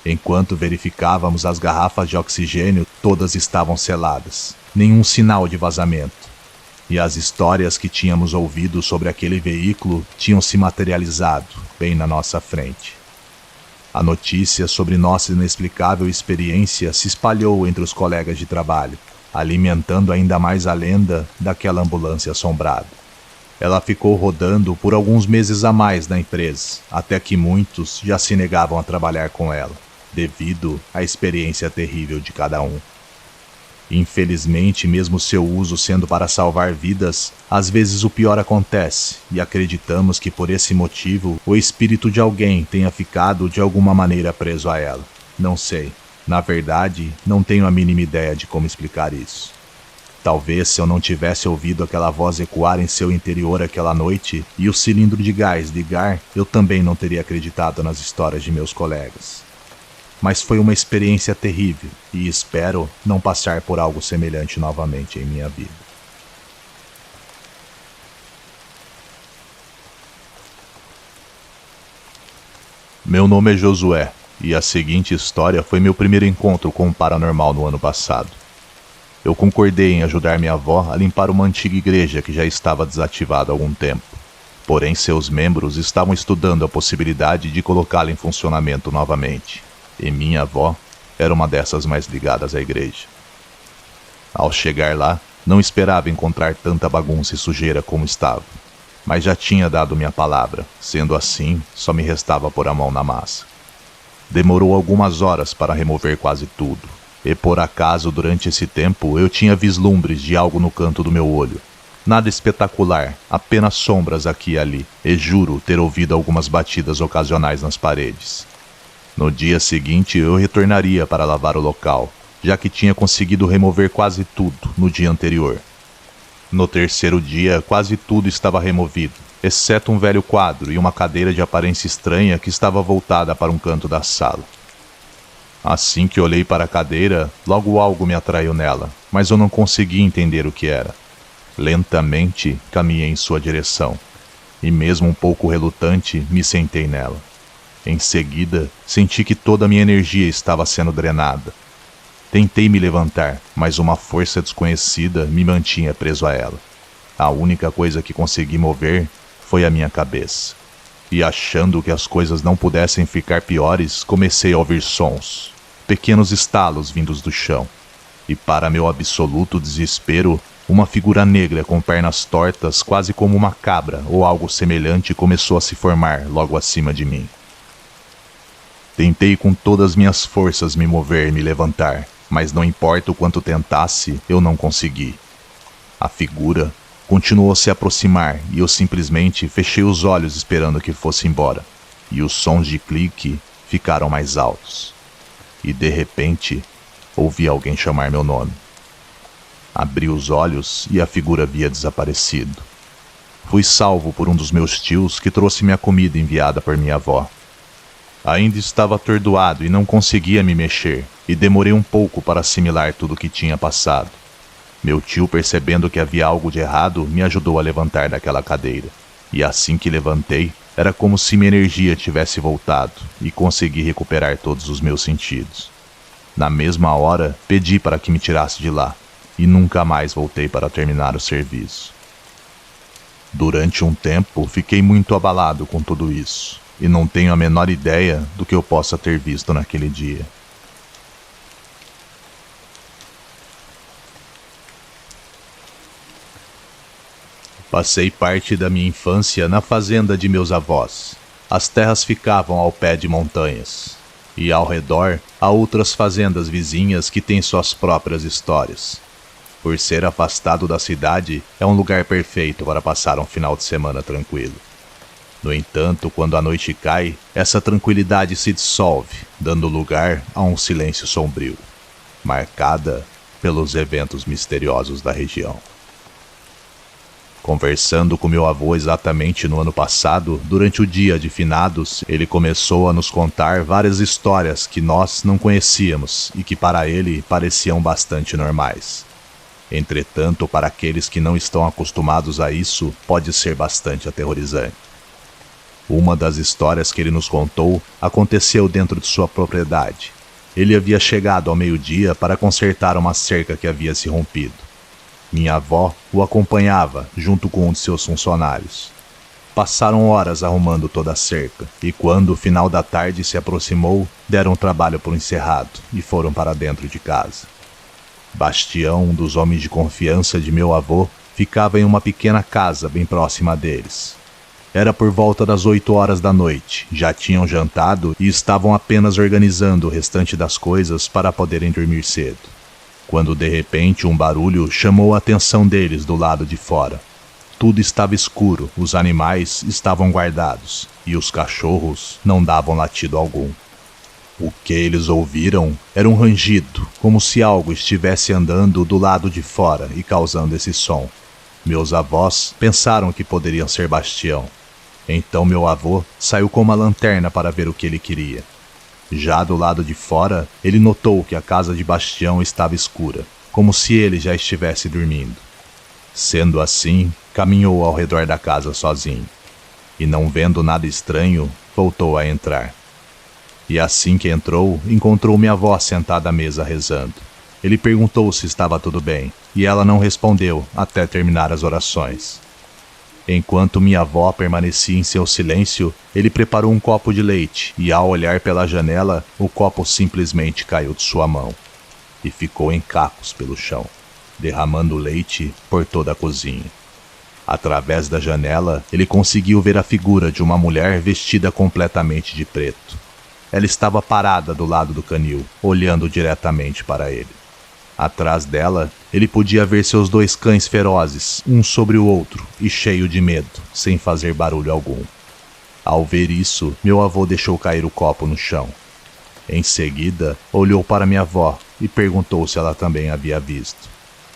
Enquanto verificávamos as garrafas de oxigênio, todas estavam seladas. Nenhum sinal de vazamento. E as histórias que tínhamos ouvido sobre aquele veículo tinham se materializado bem na nossa frente. A notícia sobre nossa inexplicável experiência se espalhou entre os colegas de trabalho, alimentando ainda mais a lenda daquela ambulância assombrada. Ela ficou rodando por alguns meses a mais na empresa, até que muitos já se negavam a trabalhar com ela, devido à experiência terrível de cada um. Infelizmente, mesmo seu uso sendo para salvar vidas, às vezes o pior acontece, e acreditamos que por esse motivo o espírito de alguém tenha ficado de alguma maneira preso a ela. Não sei. Na verdade, não tenho a mínima ideia de como explicar isso. Talvez se eu não tivesse ouvido aquela voz ecoar em seu interior aquela noite e o cilindro de gás ligar, eu também não teria acreditado nas histórias de meus colegas. Mas foi uma experiência terrível e espero não passar por algo semelhante novamente em minha vida. Meu nome é Josué e a seguinte história foi meu primeiro encontro com o paranormal no ano passado. Eu concordei em ajudar minha avó a limpar uma antiga igreja que já estava desativada há algum tempo. Porém, seus membros estavam estudando a possibilidade de colocá-la em funcionamento novamente. E minha avó era uma dessas mais ligadas à igreja. Ao chegar lá, não esperava encontrar tanta bagunça e sujeira como estava, mas já tinha dado minha palavra, sendo assim, só me restava pôr a mão na massa. Demorou algumas horas para remover quase tudo, e por acaso durante esse tempo eu tinha vislumbres de algo no canto do meu olho. Nada espetacular, apenas sombras aqui e ali, e juro ter ouvido algumas batidas ocasionais nas paredes. No dia seguinte eu retornaria para lavar o local, já que tinha conseguido remover quase tudo no dia anterior. No terceiro dia quase tudo estava removido, exceto um velho quadro e uma cadeira de aparência estranha que estava voltada para um canto da sala. Assim que olhei para a cadeira, logo algo me atraiu nela, mas eu não consegui entender o que era. Lentamente caminhei em sua direção, e mesmo um pouco relutante, me sentei nela. Em seguida, senti que toda a minha energia estava sendo drenada. Tentei me levantar, mas uma força desconhecida me mantinha preso a ela. A única coisa que consegui mover foi a minha cabeça. E achando que as coisas não pudessem ficar piores, comecei a ouvir sons, pequenos estalos vindos do chão. E para meu absoluto desespero, uma figura negra com pernas tortas, quase como uma cabra ou algo semelhante, começou a se formar logo acima de mim. Tentei com todas as minhas forças me mover e me levantar, mas não importa o quanto tentasse, eu não consegui. A figura continuou a se aproximar e eu simplesmente fechei os olhos esperando que fosse embora, e os sons de clique ficaram mais altos. E de repente, ouvi alguém chamar meu nome. Abri os olhos e a figura havia desaparecido. Fui salvo por um dos meus tios que trouxe minha comida enviada por minha avó. Ainda estava atordoado e não conseguia me mexer, e demorei um pouco para assimilar tudo o que tinha passado. Meu tio, percebendo que havia algo de errado, me ajudou a levantar daquela cadeira. E assim que levantei, era como se minha energia tivesse voltado e consegui recuperar todos os meus sentidos. Na mesma hora, pedi para que me tirasse de lá, e nunca mais voltei para terminar o serviço. Durante um tempo, fiquei muito abalado com tudo isso, e não tenho a menor ideia do que eu possa ter visto naquele dia. Passei parte da minha infância na fazenda de meus avós. As terras ficavam ao pé de montanhas, e ao redor há outras fazendas vizinhas que têm suas próprias histórias. Por ser afastado da cidade, é um lugar perfeito para passar um final de semana tranquilo. No entanto, quando a noite cai, essa tranquilidade se dissolve, dando lugar a um silêncio sombrio, marcada pelos eventos misteriosos da região. Conversando com meu avô exatamente no ano passado, durante o dia de finados, ele começou a nos contar várias histórias que nós não conhecíamos e que para ele pareciam bastante normais. Entretanto, para aqueles que não estão acostumados a isso, pode ser bastante aterrorizante. Uma das histórias que ele nos contou aconteceu dentro de sua propriedade. Ele havia chegado ao meio-dia para consertar uma cerca que havia se rompido. Minha avó o acompanhava junto com um de seus funcionários. Passaram horas arrumando toda a cerca, e quando o final da tarde se aproximou, deram o trabalho por encerrado e foram para dentro de casa. Bastião, um dos homens de confiança de meu avô, ficava em uma pequena casa bem próxima deles. Era por volta das 8 horas da noite, já tinham jantado e estavam apenas organizando o restante das coisas para poderem dormir cedo, quando de repente um barulho chamou a atenção deles do lado de fora. Tudo estava escuro, os animais estavam guardados e os cachorros não davam latido algum. O que eles ouviram era um rangido, como se algo estivesse andando do lado de fora e causando esse som. Meus avós pensaram que poderiam ser Bastião. Então meu avô saiu com uma lanterna para ver o que ele queria. Já do lado de fora, ele notou que a casa de Bastião estava escura, como se ele já estivesse dormindo. Sendo assim, caminhou ao redor da casa sozinho, e não vendo nada estranho, voltou a entrar. E assim que entrou, encontrou minha avó sentada à mesa rezando. Ele perguntou se estava tudo bem, e ela não respondeu até terminar as orações. Enquanto minha avó permanecia em seu silêncio, ele preparou um copo de leite, e ao olhar pela janela, o copo simplesmente caiu de sua mão, e ficou em cacos pelo chão, derramando leite por toda a cozinha. Através da janela, ele conseguiu ver a figura de uma mulher vestida completamente de preto. Ela estava parada do lado do canil, olhando diretamente para ele. Atrás dela, ele podia ver seus 2 cães ferozes, um sobre o outro, e cheio de medo, sem fazer barulho algum. Ao ver isso, meu avô deixou cair o copo no chão. Em seguida, olhou para minha avó e perguntou se ela também havia visto.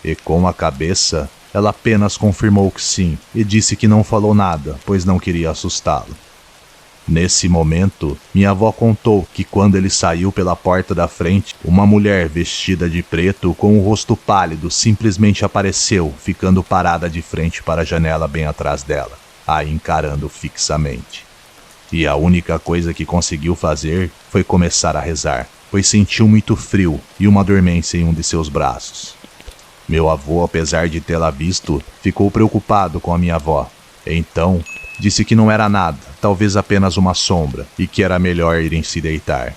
E com a cabeça, ela apenas confirmou que sim, e disse que não falou nada, pois não queria assustá-lo. Nesse momento, minha avó contou que quando ele saiu pela porta da frente, uma mulher vestida de preto com o rosto pálido simplesmente apareceu, ficando parada de frente para a janela bem atrás dela, a encarando fixamente. E a única coisa que conseguiu fazer foi começar a rezar, pois sentiu muito frio e uma dormência em um de seus braços. Meu avô, apesar de tê-la visto, ficou preocupado com a minha avó. Então, disse que não era nada, talvez apenas uma sombra, e que era melhor irem se deitar.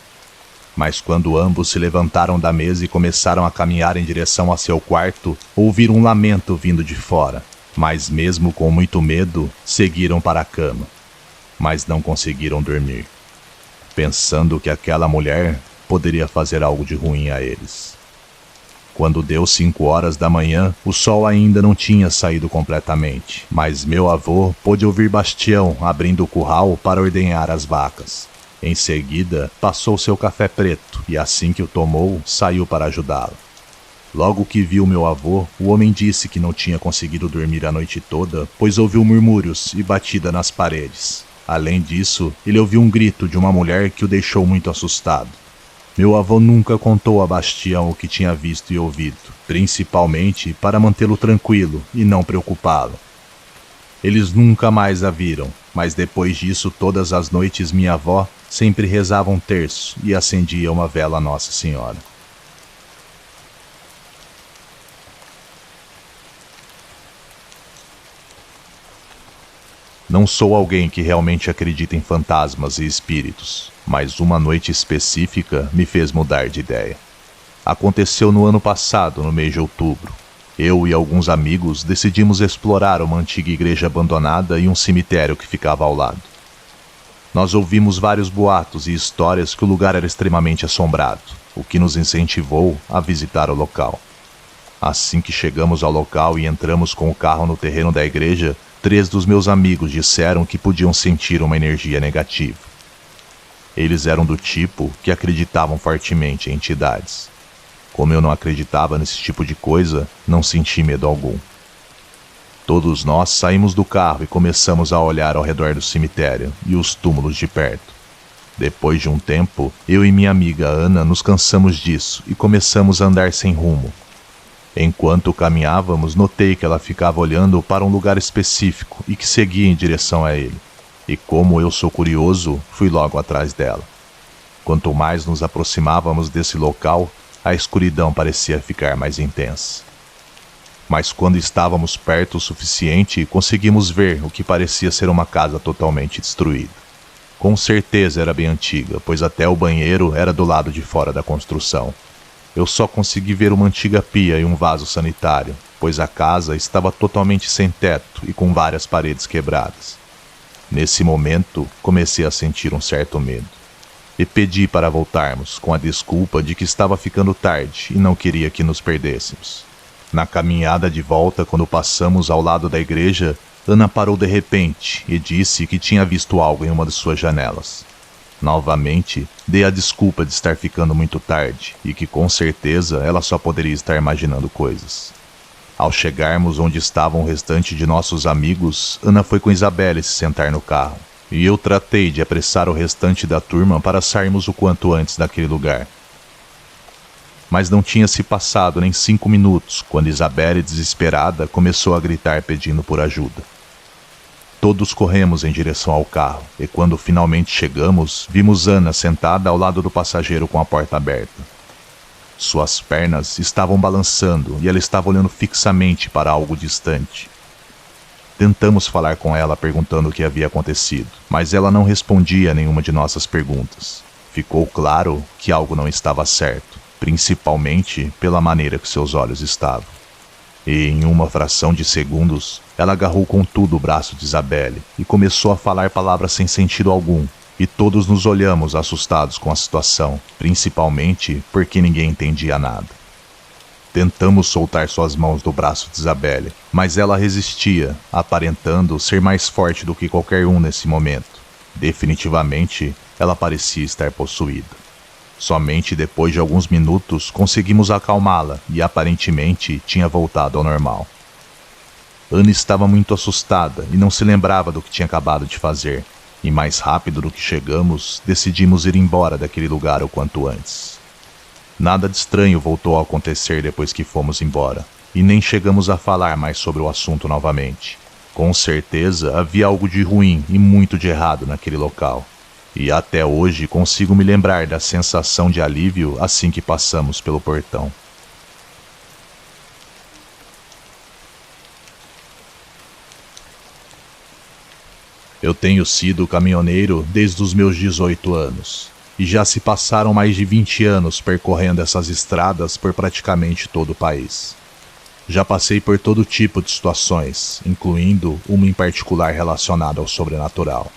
Mas quando ambos se levantaram da mesa e começaram a caminhar em direção a seu quarto, ouviram um lamento vindo de fora. Mas mesmo com muito medo, seguiram para a cama. Mas não conseguiram dormir, pensando que aquela mulher poderia fazer algo de ruim a eles. Quando deu 5 horas da manhã, o sol ainda não tinha saído completamente, mas meu avô pôde ouvir Bastião abrindo o curral para ordenhar as vacas. Em seguida, passou seu café preto e assim que o tomou, saiu para ajudá-lo. Logo que viu meu avô, o homem disse que não tinha conseguido dormir a noite toda, pois ouviu murmúrios e batida nas paredes. Além disso, ele ouviu um grito de uma mulher que o deixou muito assustado. Meu avô nunca contou a Bastião o que tinha visto e ouvido, principalmente para mantê-lo tranquilo e não preocupá-lo. Eles nunca mais a viram, mas depois disso todas as noites minha avó sempre rezava um terço e acendia uma vela a Nossa Senhora. Não sou alguém que realmente acredita em fantasmas e espíritos, mas uma noite específica me fez mudar de ideia. Aconteceu no ano passado, no mês de outubro. Eu e alguns amigos decidimos explorar uma antiga igreja abandonada e um cemitério que ficava ao lado. Nós ouvimos vários boatos e histórias que o lugar era extremamente assombrado, o que nos incentivou a visitar o local. Assim que chegamos ao local e entramos com o carro no terreno da igreja, 3 dos meus amigos disseram que podiam sentir uma energia negativa. Eles eram do tipo que acreditavam fortemente em entidades. Como eu não acreditava nesse tipo de coisa, não senti medo algum. Todos nós saímos do carro e começamos a olhar ao redor do cemitério e os túmulos de perto. Depois de um tempo, eu e minha amiga Ana nos cansamos disso e começamos a andar sem rumo. Enquanto caminhávamos, notei que ela ficava olhando para um lugar específico e que seguia em direção a ele. E como eu sou curioso, fui logo atrás dela. Quanto mais nos aproximávamos desse local, a escuridão parecia ficar mais intensa. Mas quando estávamos perto o suficiente, conseguimos ver o que parecia ser uma casa totalmente destruída. Com certeza era bem antiga, pois até o banheiro era do lado de fora da construção. Eu só consegui ver uma antiga pia e um vaso sanitário, pois a casa estava totalmente sem teto e com várias paredes quebradas. Nesse momento, comecei a sentir um certo medo. E pedi para voltarmos, com a desculpa de que estava ficando tarde e não queria que nos perdêssemos. Na caminhada de volta, quando passamos ao lado da igreja, Ana parou de repente e disse que tinha visto algo em uma de suas janelas. Novamente, dei a desculpa de estar ficando muito tarde e que com certeza ela só poderia estar imaginando coisas. Ao chegarmos onde estavam o restante de nossos amigos, Ana foi com Isabelle se sentar no carro, e eu tratei de apressar o restante da turma para sairmos o quanto antes daquele lugar. Mas não tinha se passado nem 5 minutos quando Isabelle, desesperada, começou a gritar pedindo por ajuda. Todos corremos em direção ao carro, e quando finalmente chegamos, vimos Ana sentada ao lado do passageiro com a porta aberta. Suas pernas estavam balançando e ela estava olhando fixamente para algo distante. Tentamos falar com ela perguntando o que havia acontecido, mas ela não respondia a nenhuma de nossas perguntas. Ficou claro que algo não estava certo, principalmente pela maneira que seus olhos estavam. E em uma fração de segundos, ela agarrou com tudo o braço de Isabelle e começou a falar palavras sem sentido algum, e todos nos olhamos assustados com a situação, principalmente porque ninguém entendia nada. Tentamos soltar suas mãos do braço de Isabelle, mas ela resistia, aparentando ser mais forte do que qualquer um nesse momento. Definitivamente, ela parecia estar possuída. Somente depois de alguns minutos conseguimos acalmá-la e aparentemente tinha voltado ao normal. Ana estava muito assustada e não se lembrava do que tinha acabado de fazer, e mais rápido do que chegamos, decidimos ir embora daquele lugar o quanto antes. Nada de estranho voltou a acontecer depois que fomos embora, e nem chegamos a falar mais sobre o assunto novamente. Com certeza havia algo de ruim e muito de errado naquele local. E até hoje consigo me lembrar da sensação de alívio assim que passamos pelo portão. Eu tenho sido caminhoneiro desde os meus 18 anos. e já se passaram mais de 20 anos percorrendo essas estradas por praticamente todo o país. Já passei por todo tipo de situações, incluindo uma em particular relacionada ao sobrenatural.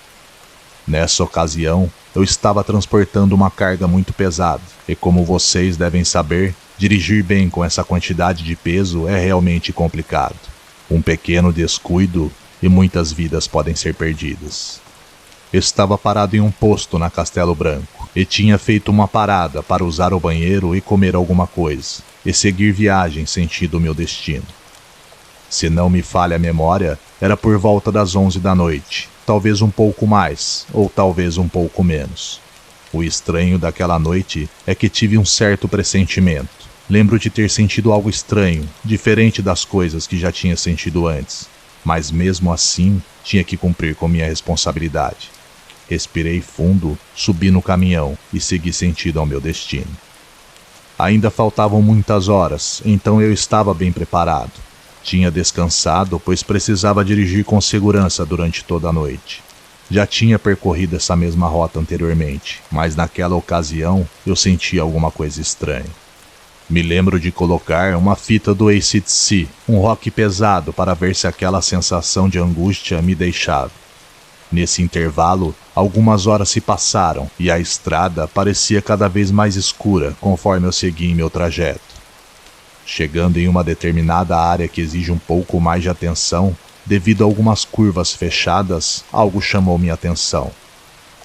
Nessa ocasião, eu estava transportando uma carga muito pesada, e como vocês devem saber, dirigir bem com essa quantidade de peso é realmente complicado. Um pequeno descuido e muitas vidas podem ser perdidas. Estava parado em um posto na Castelo Branco e tinha feito uma parada para usar o banheiro e comer alguma coisa, e seguir viagem sentido meu destino. Se não me falha a memória, era por volta das 11 da noite, talvez um pouco mais, ou talvez um pouco menos. O estranho daquela noite é que tive um certo pressentimento. Lembro de ter sentido algo estranho, diferente das coisas que já tinha sentido antes, mas mesmo assim tinha que cumprir com minha responsabilidade. Respirei fundo, subi no caminhão e segui sentido ao meu destino. Ainda faltavam muitas horas, então eu estava bem preparado. Tinha descansado, pois precisava dirigir com segurança durante toda a noite. Já tinha percorrido essa mesma rota anteriormente, mas naquela ocasião eu senti alguma coisa estranha. Me lembro de colocar uma fita do AC/DC, um rock pesado, para ver se aquela sensação de angústia me deixava. Nesse intervalo, algumas horas se passaram e a estrada parecia cada vez mais escura conforme eu seguia em meu trajeto. Chegando em uma determinada área que exige um pouco mais de atenção, devido a algumas curvas fechadas, algo chamou minha atenção.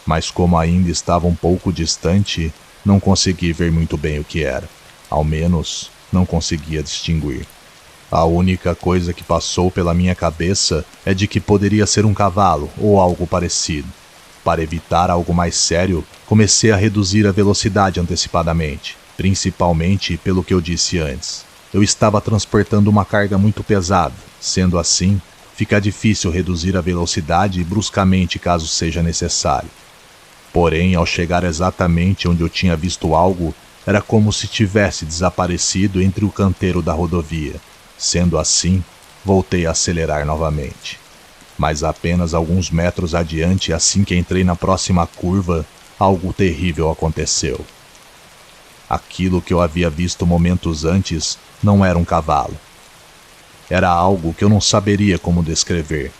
Mas como ainda estava um pouco distante, não consegui ver muito bem o que era. Ao menos, não conseguia distinguir. A única coisa que passou pela minha cabeça é de que poderia ser um cavalo ou algo parecido. Para evitar algo mais sério, comecei a reduzir a velocidade antecipadamente, principalmente pelo que eu disse antes. Eu estava transportando uma carga muito pesada, sendo assim, fica difícil reduzir a velocidade bruscamente caso seja necessário. Porém, ao chegar exatamente onde eu tinha visto algo, era como se tivesse desaparecido entre o canteiro da rodovia. Sendo assim, voltei a acelerar novamente. Mas apenas alguns metros adiante, assim que entrei na próxima curva, algo terrível aconteceu. Aquilo que eu havia visto momentos antes não era um cavalo. Era algo que eu não saberia como descrever.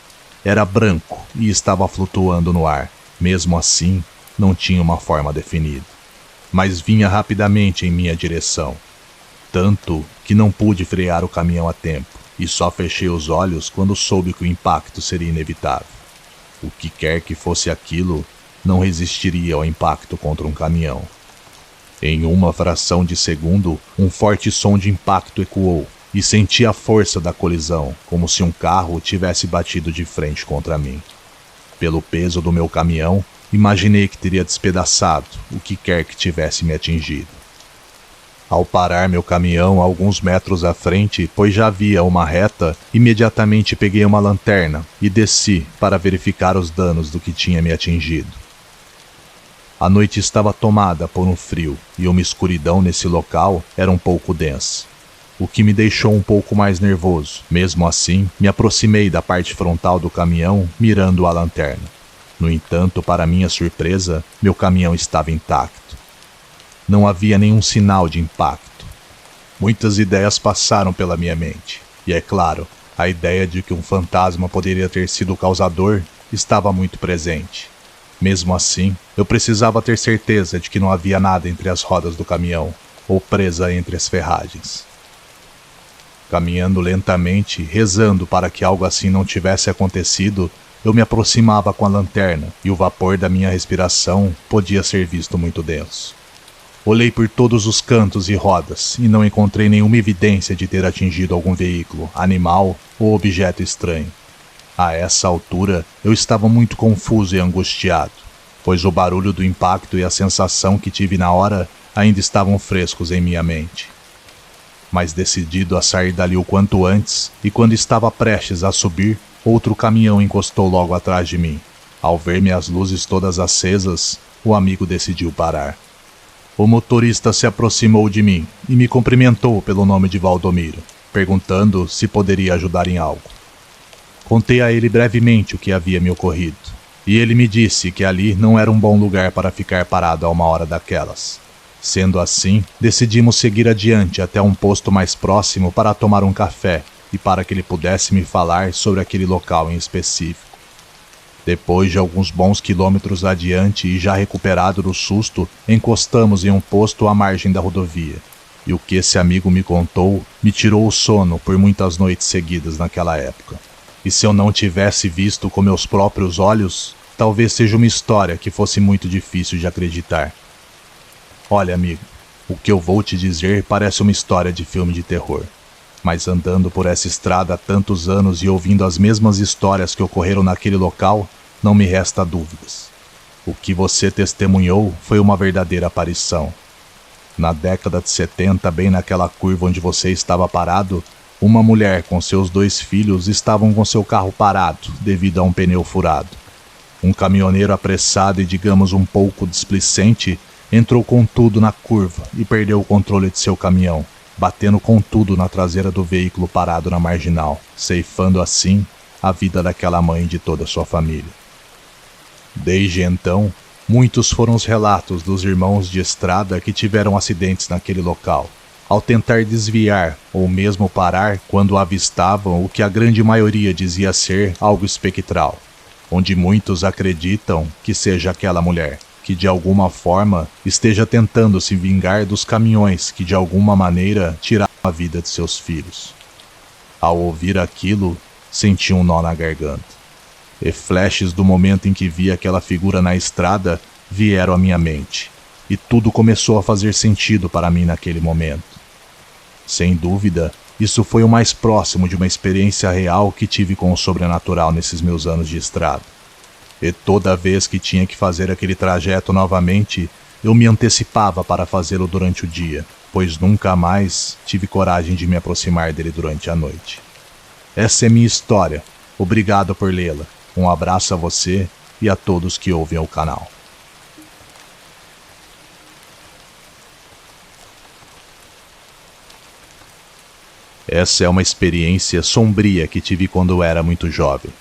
Era branco e estava flutuando no ar. Mesmo assim, não tinha uma forma definida. Mas vinha rapidamente em minha direção. Tanto que não pude frear o caminhão a tempo, e só fechei os olhos quando soube que o impacto seria inevitável. O que quer que fosse aquilo, não resistiria ao impacto contra um caminhão. Em uma fração de segundo, um forte som de impacto ecoou, e senti a força da colisão, como se um carro tivesse batido de frente contra mim. Pelo peso do meu caminhão, imaginei que teria despedaçado o que quer que tivesse me atingido. Ao parar meu caminhão a alguns metros à frente, pois já havia uma reta, imediatamente peguei uma lanterna e desci para verificar os danos do que tinha me atingido. A noite estava tomada por um frio e uma escuridão nesse local era um pouco densa, o que me deixou um pouco mais nervoso. Mesmo assim, me aproximei da parte frontal do caminhão, mirando a lanterna. No entanto, para minha surpresa, meu caminhão estava intacto. Não havia nenhum sinal de impacto. Muitas ideias passaram pela minha mente, e é claro, a ideia de que um fantasma poderia ter sido o causador estava muito presente. Mesmo assim, eu precisava ter certeza de que não havia nada entre as rodas do caminhão, ou presa entre as ferragens. Caminhando lentamente, rezando para que algo assim não tivesse acontecido, eu me aproximava com a lanterna, e o vapor da minha respiração podia ser visto muito denso. Olhei por todos os cantos e rodas, e não encontrei nenhuma evidência de ter atingido algum veículo, animal ou objeto estranho. A essa altura, eu estava muito confuso e angustiado, pois o barulho do impacto e a sensação que tive na hora ainda estavam frescos em minha mente. Mas decidido a sair dali o quanto antes, e quando estava prestes a subir, outro caminhão encostou logo atrás de mim. Ao ver-me as luzes todas acesas, o amigo decidiu parar. O motorista se aproximou de mim e me cumprimentou pelo nome de Valdomiro, perguntando se poderia ajudar em algo. Contei a ele brevemente o que havia me ocorrido. E ele me disse que ali não era um bom lugar para ficar parado a uma hora daquelas. Sendo assim, decidimos seguir adiante até um posto mais próximo para tomar um café e para que ele pudesse me falar sobre aquele local em específico. Depois de alguns bons quilômetros adiante e já recuperado do susto, encostamos em um posto à margem da rodovia. E o que esse amigo me contou me tirou o sono por muitas noites seguidas naquela época. E se eu não tivesse visto com meus próprios olhos, talvez seja uma história que fosse muito difícil de acreditar. Olha, amigo, o que eu vou te dizer parece uma história de filme de terror. Mas andando por essa estrada há tantos anos e ouvindo as mesmas histórias que ocorreram naquele local, não me resta dúvidas. O que você testemunhou foi uma verdadeira aparição. Na década de 70, bem naquela curva onde você estava parado, uma mulher com seus 2 filhos estavam com seu carro parado devido a um pneu furado. Um caminhoneiro apressado e, digamos, um pouco displicente, entrou com tudo na curva e perdeu o controle de seu caminhão, batendo com tudo na traseira do veículo parado na marginal, ceifando assim a vida daquela mãe e de toda a sua família. Desde então, muitos foram os relatos dos irmãos de estrada que tiveram acidentes naquele local, ao tentar desviar ou mesmo parar quando avistavam o que a grande maioria dizia ser algo espectral, onde muitos acreditam que seja aquela mulher, que de alguma forma esteja tentando se vingar dos caminhões que de alguma maneira tiraram a vida de seus filhos. Ao ouvir aquilo, senti um nó na garganta. E flashes do momento em que vi aquela figura na estrada vieram à minha mente, e tudo começou a fazer sentido para mim naquele momento. Sem dúvida, isso foi o mais próximo de uma experiência real que tive com o sobrenatural nesses meus anos de estrada. E toda vez que tinha que fazer aquele trajeto novamente, eu me antecipava para fazê-lo durante o dia, pois nunca mais tive coragem de me aproximar dele durante a noite. Essa é minha história. Obrigado por lê-la. Um abraço a você e a todos que ouvem o canal. Essa é uma experiência sombria que tive quando era muito jovem.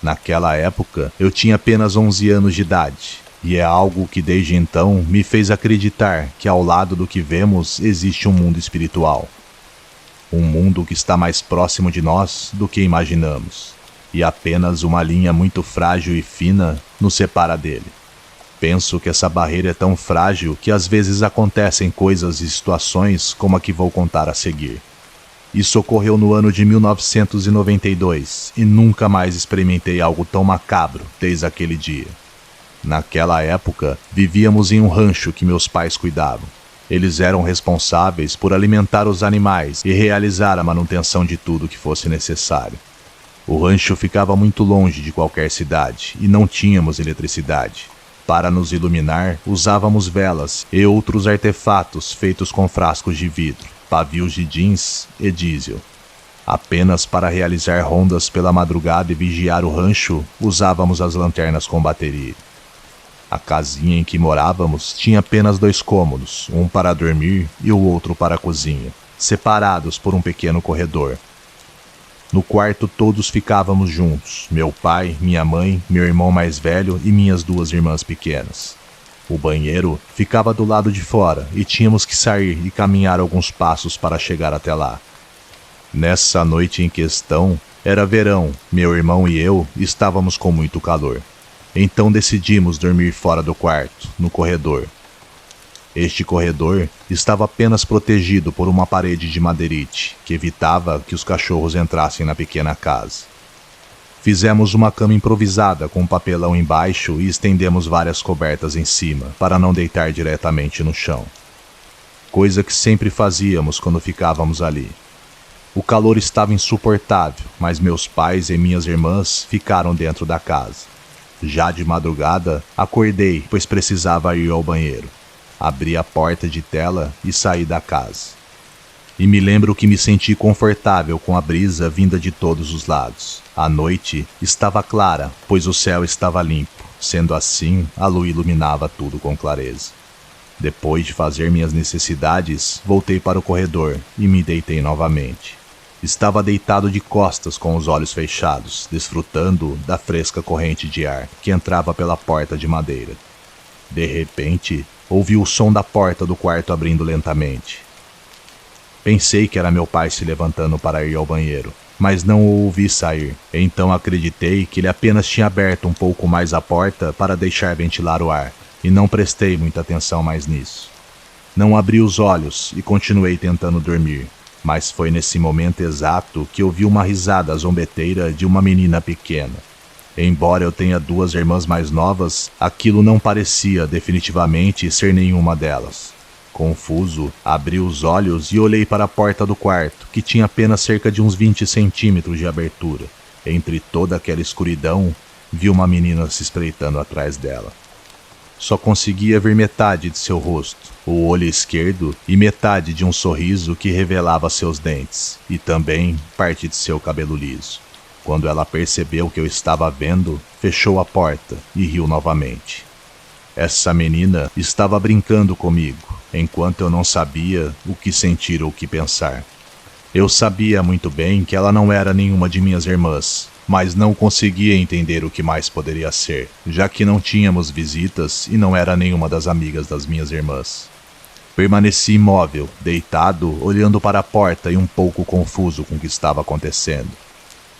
Naquela época, eu tinha apenas 11 anos de idade, e é algo que desde então me fez acreditar que ao lado do que vemos existe um mundo espiritual. Um mundo que está mais próximo de nós do que imaginamos, e apenas uma linha muito frágil e fina nos separa dele. Penso que essa barreira é tão frágil que às vezes acontecem coisas e situações como a que vou contar a seguir. Isso ocorreu no ano de 1992 e nunca mais experimentei algo tão macabro desde aquele dia. Naquela época, vivíamos em um rancho que meus pais cuidavam. Eles eram responsáveis por alimentar os animais e realizar a manutenção de tudo que fosse necessário. O rancho ficava muito longe de qualquer cidade e não tínhamos eletricidade. Para nos iluminar, usávamos velas e outros artefatos feitos com frascos de vidro, pavios de jeans e diesel. Apenas para realizar rondas pela madrugada e vigiar o rancho, usávamos as lanternas com bateria. A casinha em que morávamos tinha apenas 2 cômodos, um para dormir e o outro para a cozinha, separados por um pequeno corredor. No quarto todos ficávamos juntos, meu pai, minha mãe, meu irmão mais velho e minhas 2 irmãs pequenas. O banheiro ficava do lado de fora e tínhamos que sair e caminhar alguns passos para chegar até lá. Nessa noite em questão, era verão, meu irmão e eu estávamos com muito calor. Então decidimos dormir fora do quarto, no corredor. Este corredor estava apenas protegido por uma parede de madeirite, que evitava que os cachorros entrassem na pequena casa. Fizemos uma cama improvisada com um papelão embaixo e estendemos várias cobertas em cima, para não deitar diretamente no chão. Coisa que sempre fazíamos quando ficávamos ali. O calor estava insuportável, mas meus pais e minhas irmãs ficaram dentro da casa. Já de madrugada, acordei, pois precisava ir ao banheiro. Abri a porta de tela e saí da casa. E me lembro que me senti confortável com a brisa vinda de todos os lados. A noite estava clara, pois o céu estava limpo. Sendo assim, a lua iluminava tudo com clareza. Depois de fazer minhas necessidades, voltei para o corredor e me deitei novamente. Estava deitado de costas com os olhos fechados, desfrutando da fresca corrente de ar que entrava pela porta de madeira. De repente, ouvi o som da porta do quarto abrindo lentamente. Pensei que era meu pai se levantando para ir ao banheiro, mas não o ouvi sair. Então acreditei que ele apenas tinha aberto um pouco mais a porta para deixar ventilar o ar, e não prestei muita atenção mais nisso. Não abri os olhos e continuei tentando dormir, mas foi nesse momento exato que ouvi uma risada zombeteira de uma menina pequena. Embora eu tenha 2 irmãs mais novas, aquilo não parecia definitivamente ser nenhuma delas. Confuso, abri os olhos e olhei para a porta do quarto, que tinha apenas cerca de uns 20 centímetros de abertura. Entre toda aquela escuridão, vi uma menina se espreitando atrás dela. Só conseguia ver metade de seu rosto, o olho esquerdo e metade de um sorriso que revelava seus dentes, e também parte de seu cabelo liso. Quando ela percebeu que eu estava vendo, fechou a porta e riu novamente. Essa menina estava brincando comigo, enquanto eu não sabia o que sentir ou o que pensar. Eu sabia muito bem que ela não era nenhuma de minhas irmãs, mas não conseguia entender o que mais poderia ser, já que não tínhamos visitas e não era nenhuma das amigas das minhas irmãs. Permaneci imóvel, deitado, olhando para a porta e um pouco confuso com o que estava acontecendo.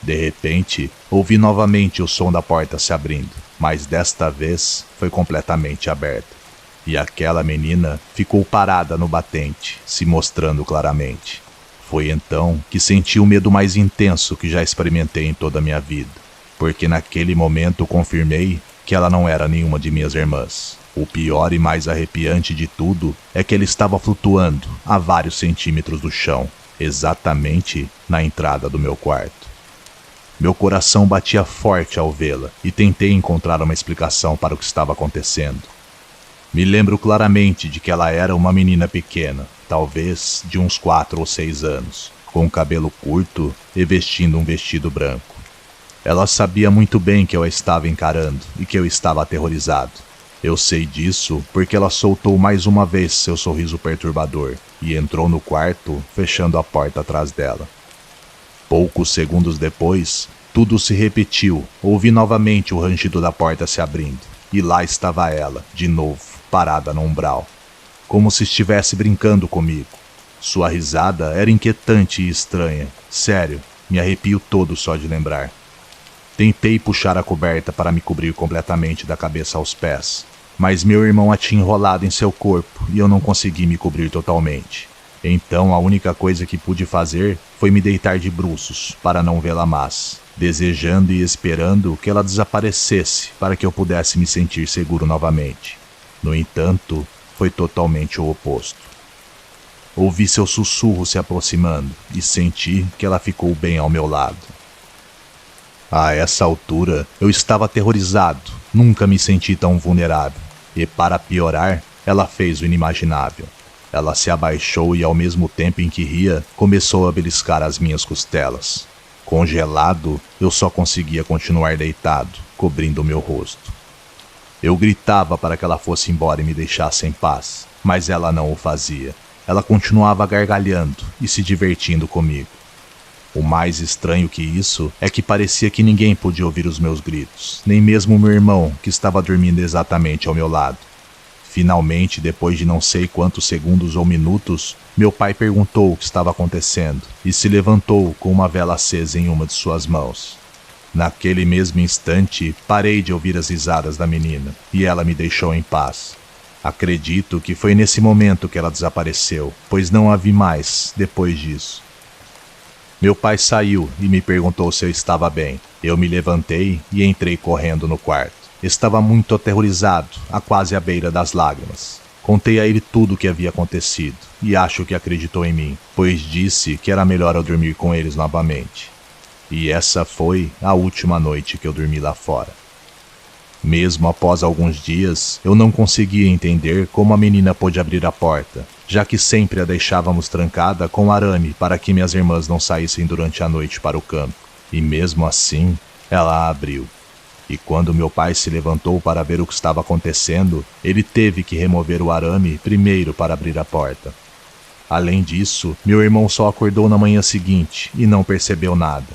De repente, ouvi novamente o som da porta se abrindo, mas desta vez foi completamente aberta. E aquela menina ficou parada no batente, se mostrando claramente. Foi então que senti o medo mais intenso que já experimentei em toda a minha vida, porque naquele momento confirmei que ela não era nenhuma de minhas irmãs. O pior e mais arrepiante de tudo é que ela estava flutuando a vários centímetros do chão, exatamente na entrada do meu quarto. Meu coração batia forte ao vê-la e tentei encontrar uma explicação para o que estava acontecendo. Me lembro claramente de que ela era uma menina pequena, talvez de uns 4 ou 6 anos, com cabelo curto e vestindo um vestido branco. Ela sabia muito bem que eu a estava encarando e que eu estava aterrorizado. Eu sei disso porque ela soltou mais uma vez seu sorriso perturbador e entrou no quarto, fechando a porta atrás dela. Poucos segundos depois, tudo se repetiu. Ouvi novamente o rangido da porta se abrindo, e lá estava ela, de novo, parada no umbral, como se estivesse brincando comigo. Sua risada era inquietante e estranha. Sério, me arrepio todo só de lembrar. Tentei puxar a coberta para me cobrir completamente da cabeça aos pés, mas meu irmão a tinha enrolado em seu corpo e eu não consegui me cobrir totalmente. Então a única coisa que pude fazer foi me deitar de bruços para não vê-la mais, desejando e esperando que ela desaparecesse para que eu pudesse me sentir seguro novamente. No entanto, foi totalmente o oposto. Ouvi seu sussurro se aproximando e senti que ela ficou bem ao meu lado. A essa altura, eu estava aterrorizado, nunca me senti tão vulnerável, e para piorar, ela fez o inimaginável. Ela se abaixou e ao mesmo tempo em que ria, começou a beliscar as minhas costelas. Congelado, eu só conseguia continuar deitado, cobrindo o meu rosto. Eu gritava para que ela fosse embora e me deixasse em paz, mas ela não o fazia. Ela continuava gargalhando e se divertindo comigo. O mais estranho que isso é que parecia que ninguém podia ouvir os meus gritos, nem mesmo meu irmão, que estava dormindo exatamente ao meu lado. Finalmente, depois de não sei quantos segundos ou minutos, meu pai perguntou o que estava acontecendo e se levantou com uma vela acesa em uma de suas mãos. Naquele mesmo instante, parei de ouvir as risadas da menina e ela me deixou em paz. Acredito que foi nesse momento que ela desapareceu, pois não a vi mais depois disso. Meu pai saiu e me perguntou se eu estava bem. Eu me levantei e entrei correndo no quarto. Estava muito aterrorizado, a quase à beira das lágrimas. Contei a ele tudo o que havia acontecido, e acho que acreditou em mim, pois disse que era melhor eu dormir com eles novamente. E essa foi a última noite que eu dormi lá fora. Mesmo após alguns dias, eu não conseguia entender como a menina pôde abrir a porta, já que sempre a deixávamos trancada com arame para que minhas irmãs não saíssem durante a noite para o campo. E mesmo assim, ela a abriu. E quando meu pai se levantou para ver o que estava acontecendo, ele teve que remover o arame primeiro para abrir a porta. Além disso, meu irmão só acordou na manhã seguinte e não percebeu nada.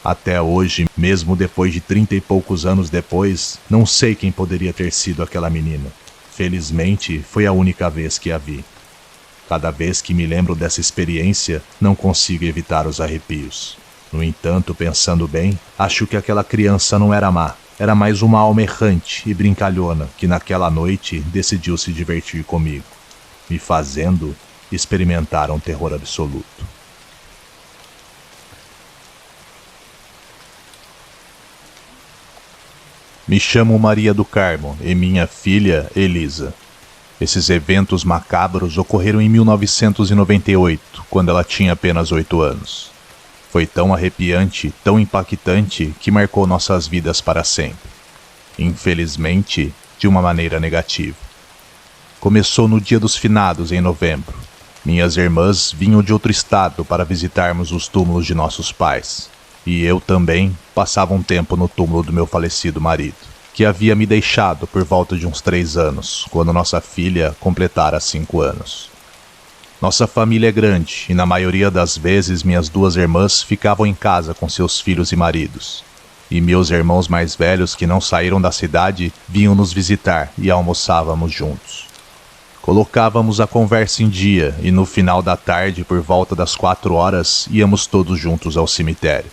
Até hoje, mesmo depois de 30 e poucos anos depois, não sei quem poderia ter sido aquela menina. Felizmente, foi a única vez que a vi. Cada vez que me lembro dessa experiência, não consigo evitar os arrepios. No entanto, pensando bem, acho que aquela criança não era má. Era mais uma alma errante e brincalhona que naquela noite decidiu se divertir comigo, me fazendo experimentar um terror absoluto. Me chamo Maria do Carmo e minha filha, Elisa. Esses eventos macabros ocorreram em 1998, quando ela tinha apenas 8 anos. Foi tão arrepiante, tão impactante, que marcou nossas vidas para sempre. Infelizmente, de uma maneira negativa. Começou no Dia dos Finados, em novembro. Minhas irmãs vinham de outro estado para visitarmos os túmulos de nossos pais. E eu também passava um tempo no túmulo do meu falecido marido, que havia me deixado por volta de uns 3 anos, quando nossa filha completara 5 anos. Nossa família é grande e na maioria das vezes minhas 2 irmãs ficavam em casa com seus filhos e maridos. E meus irmãos mais velhos que não saíram da cidade vinham nos visitar e almoçávamos juntos. Colocávamos a conversa em dia e no final da tarde, por volta das 4 horas, íamos todos juntos ao cemitério.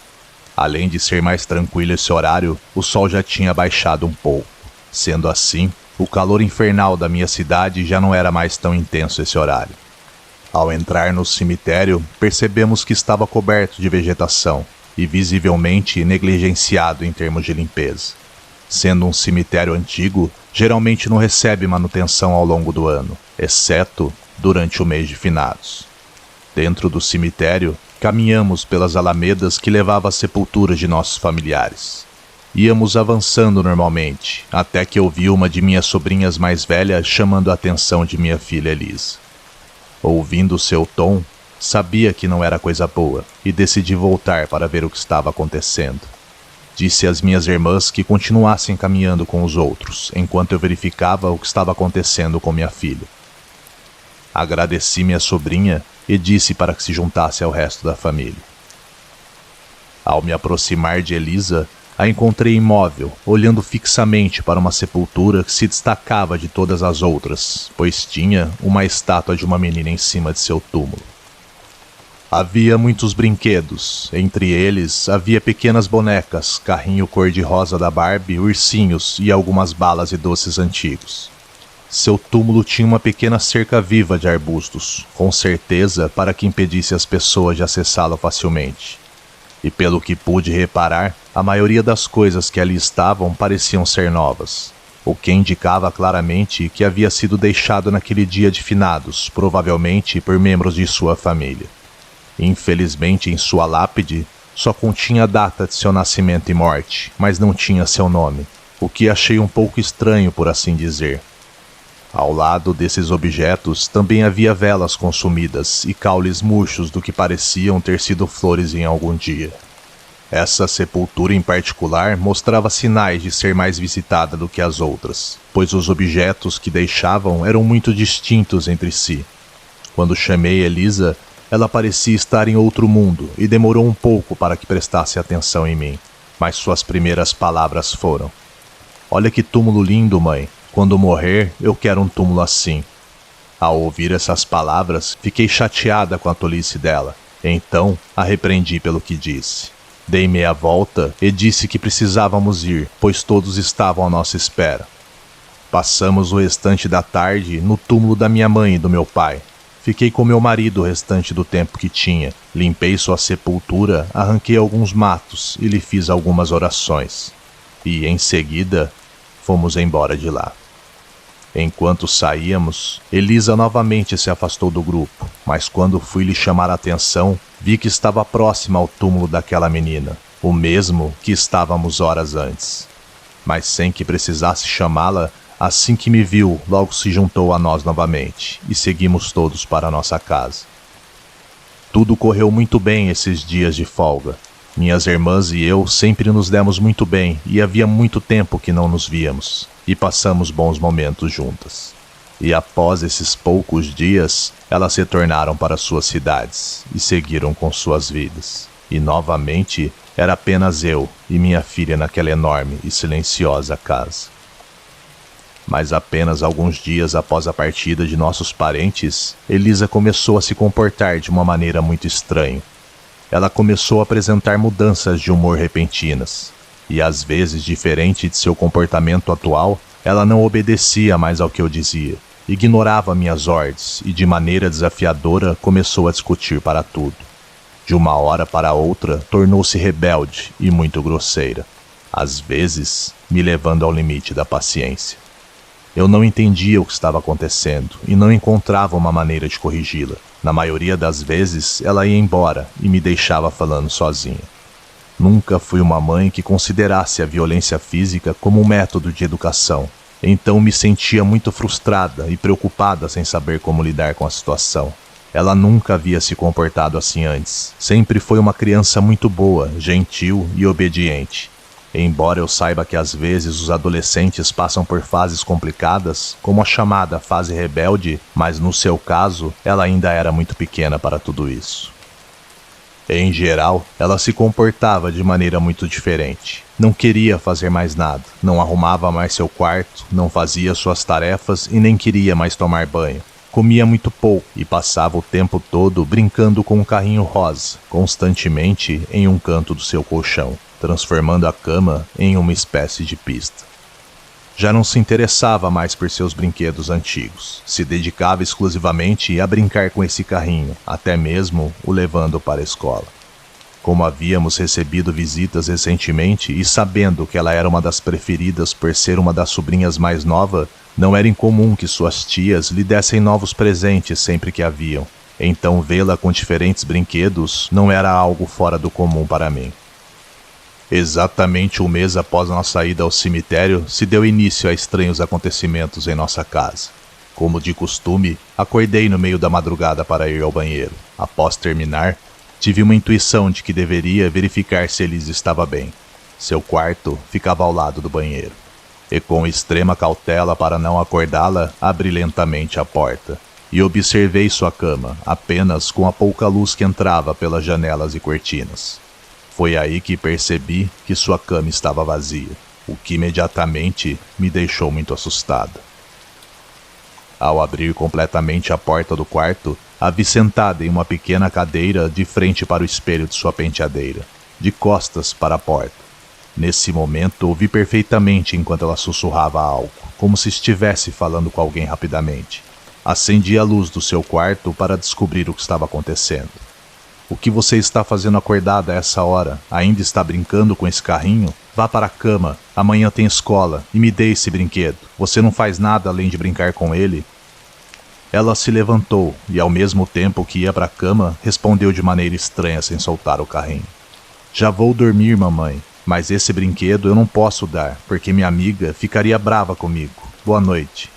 Além de ser mais tranquilo esse horário, o sol já tinha baixado um pouco. Sendo assim, o calor infernal da minha cidade já não era mais tão intenso esse horário. Ao entrar no cemitério, percebemos que estava coberto de vegetação e visivelmente negligenciado em termos de limpeza. Sendo um cemitério antigo, geralmente não recebe manutenção ao longo do ano, exceto durante o mês de finados. Dentro do cemitério, caminhamos pelas alamedas que levavam às sepulturas de nossos familiares. Íamos avançando normalmente, até que ouvi uma de minhas sobrinhas mais velhas chamando a atenção de minha filha Elisa. Ouvindo seu tom, sabia que não era coisa boa e decidi voltar para ver o que estava acontecendo. Disse às minhas irmãs que continuassem caminhando com os outros, enquanto eu verificava o que estava acontecendo com minha filha. Agradeci minha sobrinha e disse para que se juntasse ao resto da família. Ao me aproximar de Elisa, a encontrei imóvel, olhando fixamente para uma sepultura que se destacava de todas as outras, pois tinha uma estátua de uma menina em cima de seu túmulo. Havia muitos brinquedos, entre eles havia pequenas bonecas, carrinho cor-de-rosa da Barbie, ursinhos e algumas balas e doces antigos. Seu túmulo tinha uma pequena cerca viva de arbustos, com certeza para que impedisse as pessoas de acessá-lo facilmente. E pelo que pude reparar, a maioria das coisas que ali estavam pareciam ser novas, o que indicava claramente que havia sido deixado naquele dia de finados, provavelmente por membros de sua família. Infelizmente, em sua lápide, só continha a data de seu nascimento e morte, mas não tinha seu nome, o que achei um pouco estranho, por assim dizer. Ao lado desses objetos também havia velas consumidas e caules murchos do que pareciam ter sido flores em algum dia. Essa sepultura em particular mostrava sinais de ser mais visitada do que as outras, pois os objetos que deixavam eram muito distintos entre si. Quando chamei Elisa, ela parecia estar em outro mundo e demorou um pouco para que prestasse atenção em mim, mas suas primeiras palavras foram: "Olha que túmulo lindo, mãe. Quando morrer, eu quero um túmulo assim." Ao ouvir essas palavras, fiquei chateada com a tolice dela. Então, a repreendi pelo que disse. Dei meia volta e disse que precisávamos ir, pois todos estavam à nossa espera. Passamos o restante da tarde no túmulo da minha mãe e do meu pai. Fiquei com meu marido o restante do tempo que tinha. Limpei sua sepultura, arranquei alguns matos e lhe fiz algumas orações. E, em seguida, fomos embora de lá. Enquanto saíamos, Elisa novamente se afastou do grupo, mas quando fui lhe chamar a atenção, vi que estava próxima ao túmulo daquela menina, o mesmo que estávamos horas antes. Mas sem que precisasse chamá-la, assim que me viu, logo se juntou a nós novamente, e seguimos todos para nossa casa. Tudo correu muito bem esses dias de folga. Minhas irmãs e eu sempre nos demos muito bem e havia muito tempo que não nos víamos, e passamos bons momentos juntas. E após esses poucos dias, elas retornaram para suas cidades e seguiram com suas vidas. E novamente, era apenas eu e minha filha naquela enorme e silenciosa casa. Mas apenas alguns dias após a partida de nossos parentes, Elisa começou a se comportar de uma maneira muito estranha. Ela começou a apresentar mudanças de humor repentinas, e às vezes, diferente de seu comportamento atual, ela não obedecia mais ao que eu dizia, ignorava minhas ordens e de maneira desafiadora começou a discutir para tudo. De uma hora para outra, tornou-se rebelde e muito grosseira, às vezes me levando ao limite da paciência. Eu não entendia o que estava acontecendo e não encontrava uma maneira de corrigi-la. Na maioria das vezes, ela ia embora e me deixava falando sozinha. Nunca fui uma mãe que considerasse a violência física como um método de educação. Então me sentia muito frustrada e preocupada sem saber como lidar com a situação. Ela nunca havia se comportado assim antes. Sempre foi uma criança muito boa, gentil e obediente. Embora eu saiba que às vezes os adolescentes passam por fases complicadas, como a chamada fase rebelde, mas no seu caso, ela ainda era muito pequena para tudo isso. Em geral, ela se comportava de maneira muito diferente. Não queria fazer mais nada, não arrumava mais seu quarto, não fazia suas tarefas e nem queria mais tomar banho. Comia muito pouco e passava o tempo todo brincando com um carrinho rosa, constantemente em um canto do seu colchão, transformando a cama em uma espécie de pista. Já não se interessava mais por seus brinquedos antigos, se dedicava exclusivamente a brincar com esse carrinho, até mesmo o levando para a escola. Como havíamos recebido visitas recentemente e sabendo que ela era uma das preferidas por ser uma das sobrinhas mais novas, não era incomum que suas tias lhe dessem novos presentes sempre que haviam. Então vê-la com diferentes brinquedos não era algo fora do comum para mim. Exatamente um mês após nossa ida ao cemitério, se deu início a estranhos acontecimentos em nossa casa. Como de costume, acordei no meio da madrugada para ir ao banheiro. Após terminar, tive uma intuição de que deveria verificar se Elisa estava bem. Seu quarto ficava ao lado do banheiro. E com extrema cautela para não acordá-la, abri lentamente a porta. E observei sua cama, apenas com a pouca luz que entrava pelas janelas e cortinas. Foi aí que percebi que sua cama estava vazia, o que imediatamente me deixou muito assustada. Ao abrir completamente a porta do quarto, a vi sentada em uma pequena cadeira de frente para o espelho de sua penteadeira, de costas para a porta. Nesse momento, ouvi perfeitamente enquanto ela sussurrava algo, como se estivesse falando com alguém rapidamente. Acendi a luz do seu quarto para descobrir o que estava acontecendo. O que você está fazendo acordada a essa hora? Ainda está brincando com esse carrinho? Vá para a cama, amanhã tem escola, e me dê esse brinquedo. Você não faz nada além de brincar com ele? Ela se levantou e, ao mesmo tempo que ia para a cama, respondeu de maneira estranha sem soltar o carrinho. Já vou dormir, mamãe, mas esse brinquedo eu não posso dar, porque minha amiga ficaria brava comigo. Boa noite.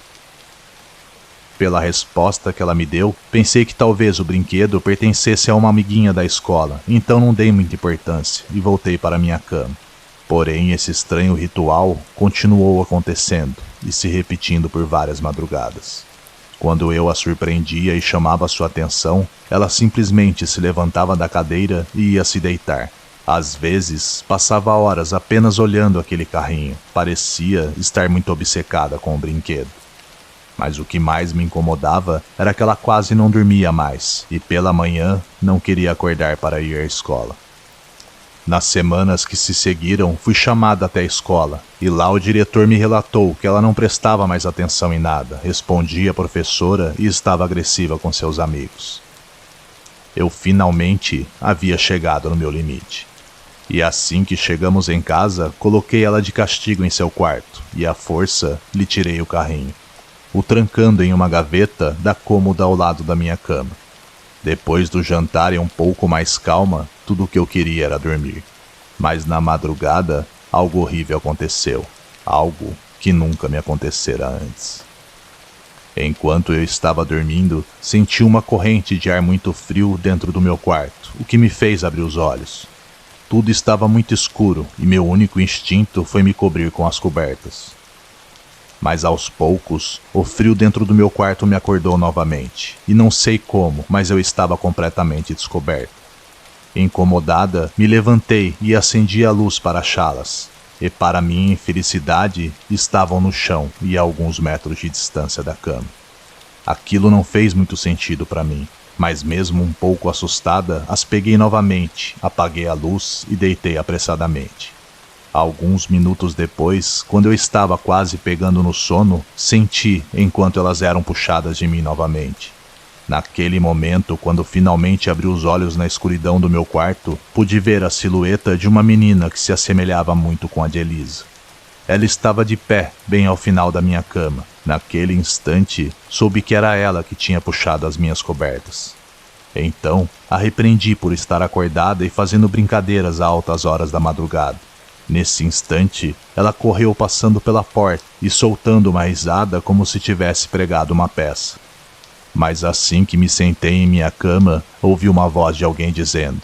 Pela resposta que ela me deu, pensei que talvez o brinquedo pertencesse a uma amiguinha da escola, então não dei muita importância e voltei para minha cama. Porém, esse estranho ritual continuou acontecendo e se repetindo por várias madrugadas. Quando eu a surpreendia e chamava sua atenção, ela simplesmente se levantava da cadeira e ia se deitar. Às vezes, passava horas apenas olhando aquele carrinho. Parecia estar muito obcecada com o brinquedo. Mas o que mais me incomodava era que ela quase não dormia mais, e pela manhã não queria acordar para ir à escola. Nas semanas que se seguiram, fui chamada até a escola, e lá o diretor me relatou que ela não prestava mais atenção em nada, respondia à professora e estava agressiva com seus amigos. Eu finalmente havia chegado no meu limite. E assim que chegamos em casa, coloquei ela de castigo em seu quarto, e à força lhe tirei o carrinho, o trancando em uma gaveta da cômoda ao lado da minha cama. Depois do jantar e um pouco mais calma, tudo o que eu queria era dormir. Mas na madrugada, algo horrível aconteceu. Algo que nunca me acontecera antes. Enquanto eu estava dormindo, senti uma corrente de ar muito frio dentro do meu quarto, o que me fez abrir os olhos. Tudo estava muito escuro e meu único instinto foi me cobrir com as cobertas. Mas aos poucos, o frio dentro do meu quarto me acordou novamente, e não sei como, mas eu estava completamente descoberto. Incomodada, me levantei e acendi a luz para achá-las, e para minha infelicidade, estavam no chão e a alguns metros de distância da cama. Aquilo não fez muito sentido para mim, mas mesmo um pouco assustada, as peguei novamente, apaguei a luz e deitei apressadamente. Alguns minutos depois, quando eu estava quase pegando no sono, senti enquanto elas eram puxadas de mim novamente. Naquele momento, quando finalmente abri os olhos na escuridão do meu quarto, pude ver a silhueta de uma menina que se assemelhava muito com a de Elisa. Ela estava de pé, bem ao final da minha cama. Naquele instante, soube que era ela que tinha puxado as minhas cobertas. Então, a repreendi por estar acordada e fazendo brincadeiras a altas horas da madrugada. Nesse instante, ela correu passando pela porta e soltando uma risada como se tivesse pregado uma peça. Mas assim que me sentei em minha cama, ouvi uma voz de alguém dizendo: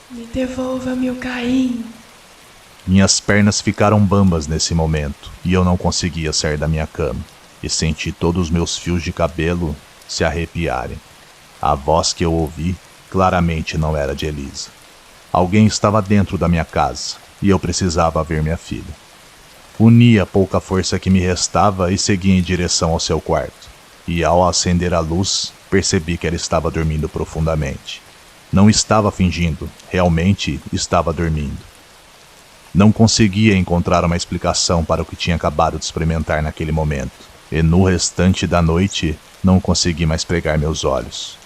"Me devolva meu Caim." Minhas pernas ficaram bambas nesse momento e eu não conseguia sair da minha cama, e senti todos os meus fios de cabelo se arrepiarem. A voz que eu ouvi claramente não era de Elisa. Alguém estava dentro da minha casa e eu precisava ver minha filha. Uni a pouca força que me restava e segui em direção ao seu quarto. E ao acender a luz, percebi que ela estava dormindo profundamente. Não estava fingindo, realmente estava dormindo. Não conseguia encontrar uma explicação para o que tinha acabado de experimentar naquele momento, e no restante da noite não consegui mais pregar meus olhos.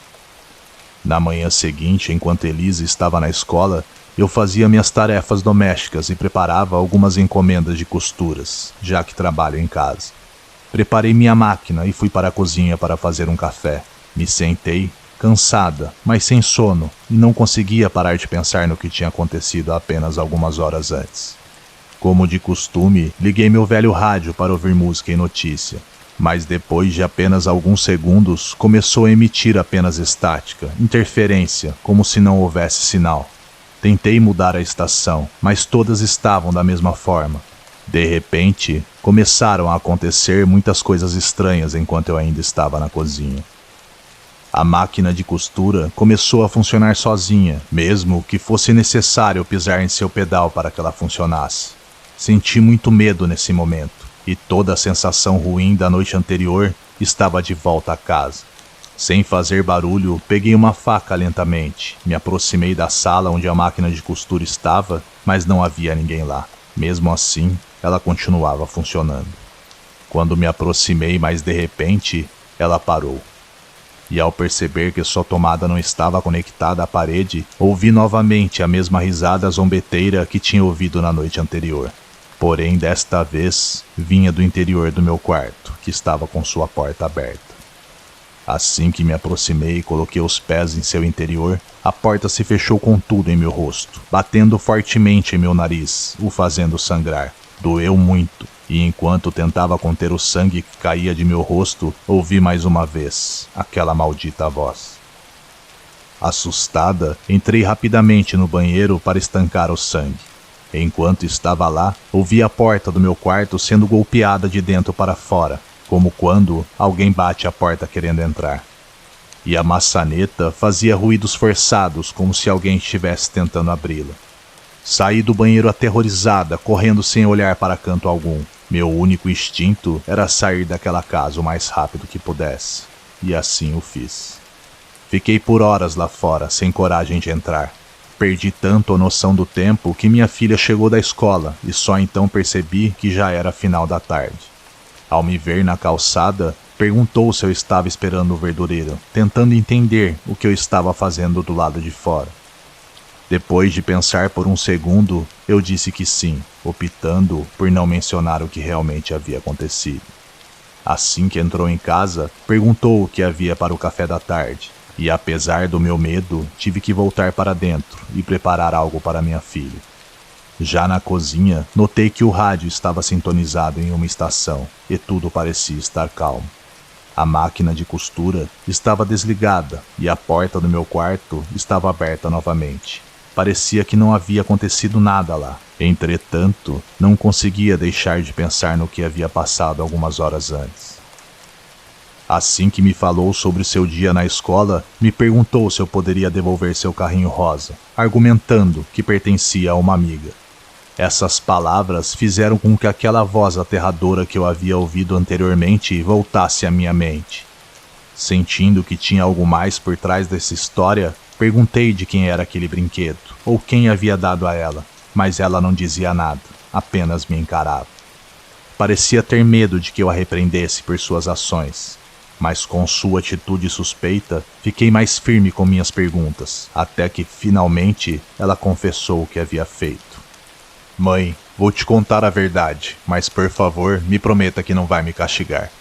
Na manhã seguinte, enquanto Elisa estava na escola, eu fazia minhas tarefas domésticas e preparava algumas encomendas de costuras, já que trabalho em casa. Preparei minha máquina e fui para a cozinha para fazer um café. Me sentei, cansada, mas sem sono, e não conseguia parar de pensar no que tinha acontecido apenas algumas horas antes. Como de costume, liguei meu velho rádio para ouvir música e notícia, mas depois de apenas alguns segundos, começou a emitir apenas estática, interferência, como se não houvesse sinal. Tentei mudar a estação, mas todas estavam da mesma forma. De repente, começaram a acontecer muitas coisas estranhas enquanto eu ainda estava na cozinha. A máquina de costura começou a funcionar sozinha, mesmo que fosse necessário pisar em seu pedal para que ela funcionasse. Senti muito medo nesse momento, e toda a sensação ruim da noite anterior estava de volta a casa. Sem fazer barulho, peguei uma faca lentamente, me aproximei da sala onde a máquina de costura estava, mas não havia ninguém lá. Mesmo assim, ela continuava funcionando. Quando me aproximei mais de repente, ela parou. E ao perceber que sua tomada não estava conectada à parede, ouvi novamente a mesma risada zombeteira que tinha ouvido na noite anterior. Porém, desta vez, vinha do interior do meu quarto, que estava com sua porta aberta. Assim que me aproximei e coloquei os pés em seu interior, a porta se fechou com tudo em meu rosto, batendo fortemente em meu nariz, o fazendo sangrar. Doeu muito, e enquanto tentava conter o sangue que caía de meu rosto, ouvi mais uma vez aquela maldita voz. Assustada, entrei rapidamente no banheiro para estancar o sangue. Enquanto estava lá, ouvi a porta do meu quarto sendo golpeada de dentro para fora, como quando alguém bate a porta querendo entrar. E a maçaneta fazia ruídos forçados, como se alguém estivesse tentando abri-la. Saí do banheiro aterrorizada, correndo sem olhar para canto algum. Meu único instinto era sair daquela casa o mais rápido que pudesse. E assim o fiz. Fiquei por horas lá fora, sem coragem de entrar. Perdi tanto a noção do tempo que minha filha chegou da escola e só então percebi que já era final da tarde. Ao me ver na calçada, perguntou se eu estava esperando o verdureiro, tentando entender o que eu estava fazendo do lado de fora. Depois de pensar por um segundo, eu disse que sim, optando por não mencionar o que realmente havia acontecido. Assim que entrou em casa, perguntou o que havia para o café da tarde, e apesar do meu medo, tive que voltar para dentro e preparar algo para minha filha. Já na cozinha, notei que o rádio estava sintonizado em uma estação, e tudo parecia estar calmo. A máquina de costura estava desligada e a porta do meu quarto estava aberta novamente. Parecia que não havia acontecido nada lá. Entretanto, não conseguia deixar de pensar no que havia passado algumas horas antes. Assim que me falou sobre seu dia na escola, me perguntou se eu poderia devolver seu carrinho rosa, argumentando que pertencia a uma amiga. Essas palavras fizeram com que aquela voz aterradora que eu havia ouvido anteriormente voltasse à minha mente. Sentindo que tinha algo mais por trás dessa história, perguntei de quem era aquele brinquedo, ou quem havia dado a ela, mas ela não dizia nada, apenas me encarava. Parecia ter medo de que eu a repreendesse por suas ações, mas com sua atitude suspeita, fiquei mais firme com minhas perguntas, até que finalmente ela confessou o que havia feito. Mãe, vou te contar a verdade, mas por favor, me prometa que não vai me castigar.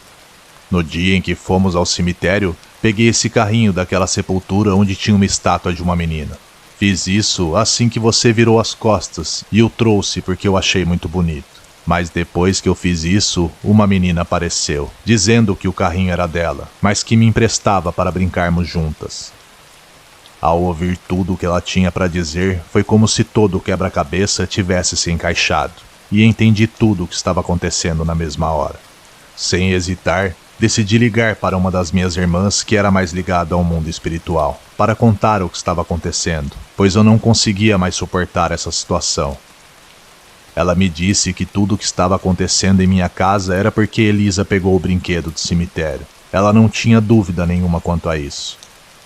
No dia em que fomos ao cemitério, peguei esse carrinho daquela sepultura onde tinha uma estátua de uma menina. Fiz isso assim que você virou as costas e o trouxe porque eu achei muito bonito. Mas depois que eu fiz isso, uma menina apareceu, dizendo que o carrinho era dela, mas que me emprestava para brincarmos juntas. Ao ouvir tudo o que ela tinha para dizer, foi como se todo o quebra-cabeça tivesse se encaixado, e entendi tudo o que estava acontecendo na mesma hora. Sem hesitar, decidi ligar para uma das minhas irmãs que era mais ligada ao mundo espiritual, para contar o que estava acontecendo, pois eu não conseguia mais suportar essa situação. Ela me disse que tudo o que estava acontecendo em minha casa era porque Elisa pegou o brinquedo do cemitério. Ela não tinha dúvida nenhuma quanto a isso.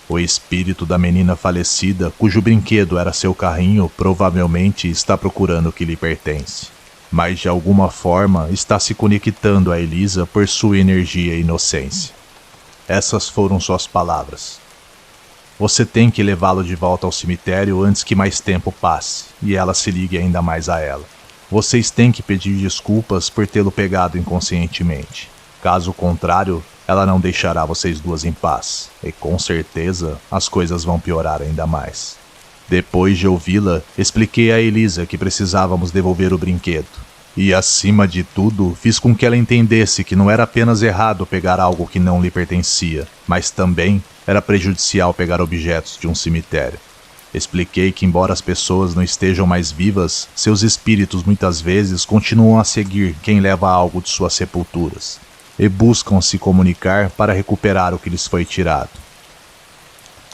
O espírito da menina falecida, cujo brinquedo era seu carrinho, provavelmente está procurando o que lhe pertence. Mas de alguma forma está se conectando a Elisa por sua energia e inocência. Essas foram suas palavras. Você tem que levá-lo de volta ao cemitério antes que mais tempo passe, e ela se ligue ainda mais a ela. Vocês têm que pedir desculpas por tê-lo pegado inconscientemente. Caso contrário, ela não deixará vocês duas em paz, e com certeza as coisas vão piorar ainda mais. Depois de ouvi-la, expliquei a Elisa que precisávamos devolver o brinquedo. E, acima de tudo, fiz com que ela entendesse que não era apenas errado pegar algo que não lhe pertencia, mas também era prejudicial pegar objetos de um cemitério. Expliquei que, embora as pessoas não estejam mais vivas, seus espíritos muitas vezes continuam a seguir quem leva algo de suas sepulturas, e buscam se comunicar para recuperar o que lhes foi tirado.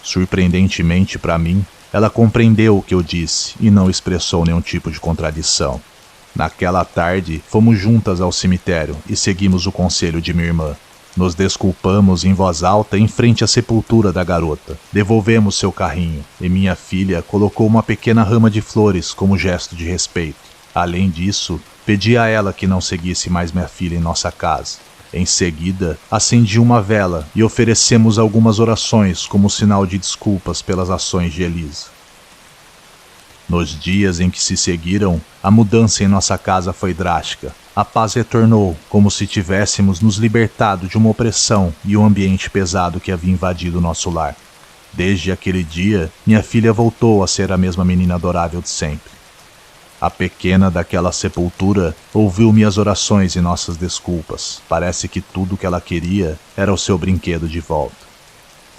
Surpreendentemente para mim, ela compreendeu o que eu disse e não expressou nenhum tipo de contradição. Naquela tarde, fomos juntas ao cemitério e seguimos o conselho de minha irmã. Nos desculpamos em voz alta em frente à sepultura da garota. Devolvemos seu carrinho e minha filha colocou uma pequena rama de flores como gesto de respeito. Além disso, pedi a ela que não seguisse mais minha filha em nossa casa. Em seguida, acendi uma vela e oferecemos algumas orações como sinal de desculpas pelas ações de Elisa. Nos dias em que se seguiram, a mudança em nossa casa foi drástica. A paz retornou, como se tivéssemos nos libertado de uma opressão e um ambiente pesado que havia invadido nosso lar. Desde aquele dia, minha filha voltou a ser a mesma menina adorável de sempre. A pequena daquela sepultura ouviu minhas orações e nossas desculpas. Parece que tudo o que ela queria era o seu brinquedo de volta.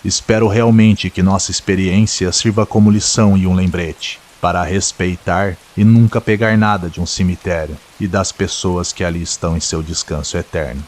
Espero realmente que nossa experiência sirva como lição e um lembrete, para respeitar e nunca pegar nada de um cemitério e das pessoas que ali estão em seu descanso eterno.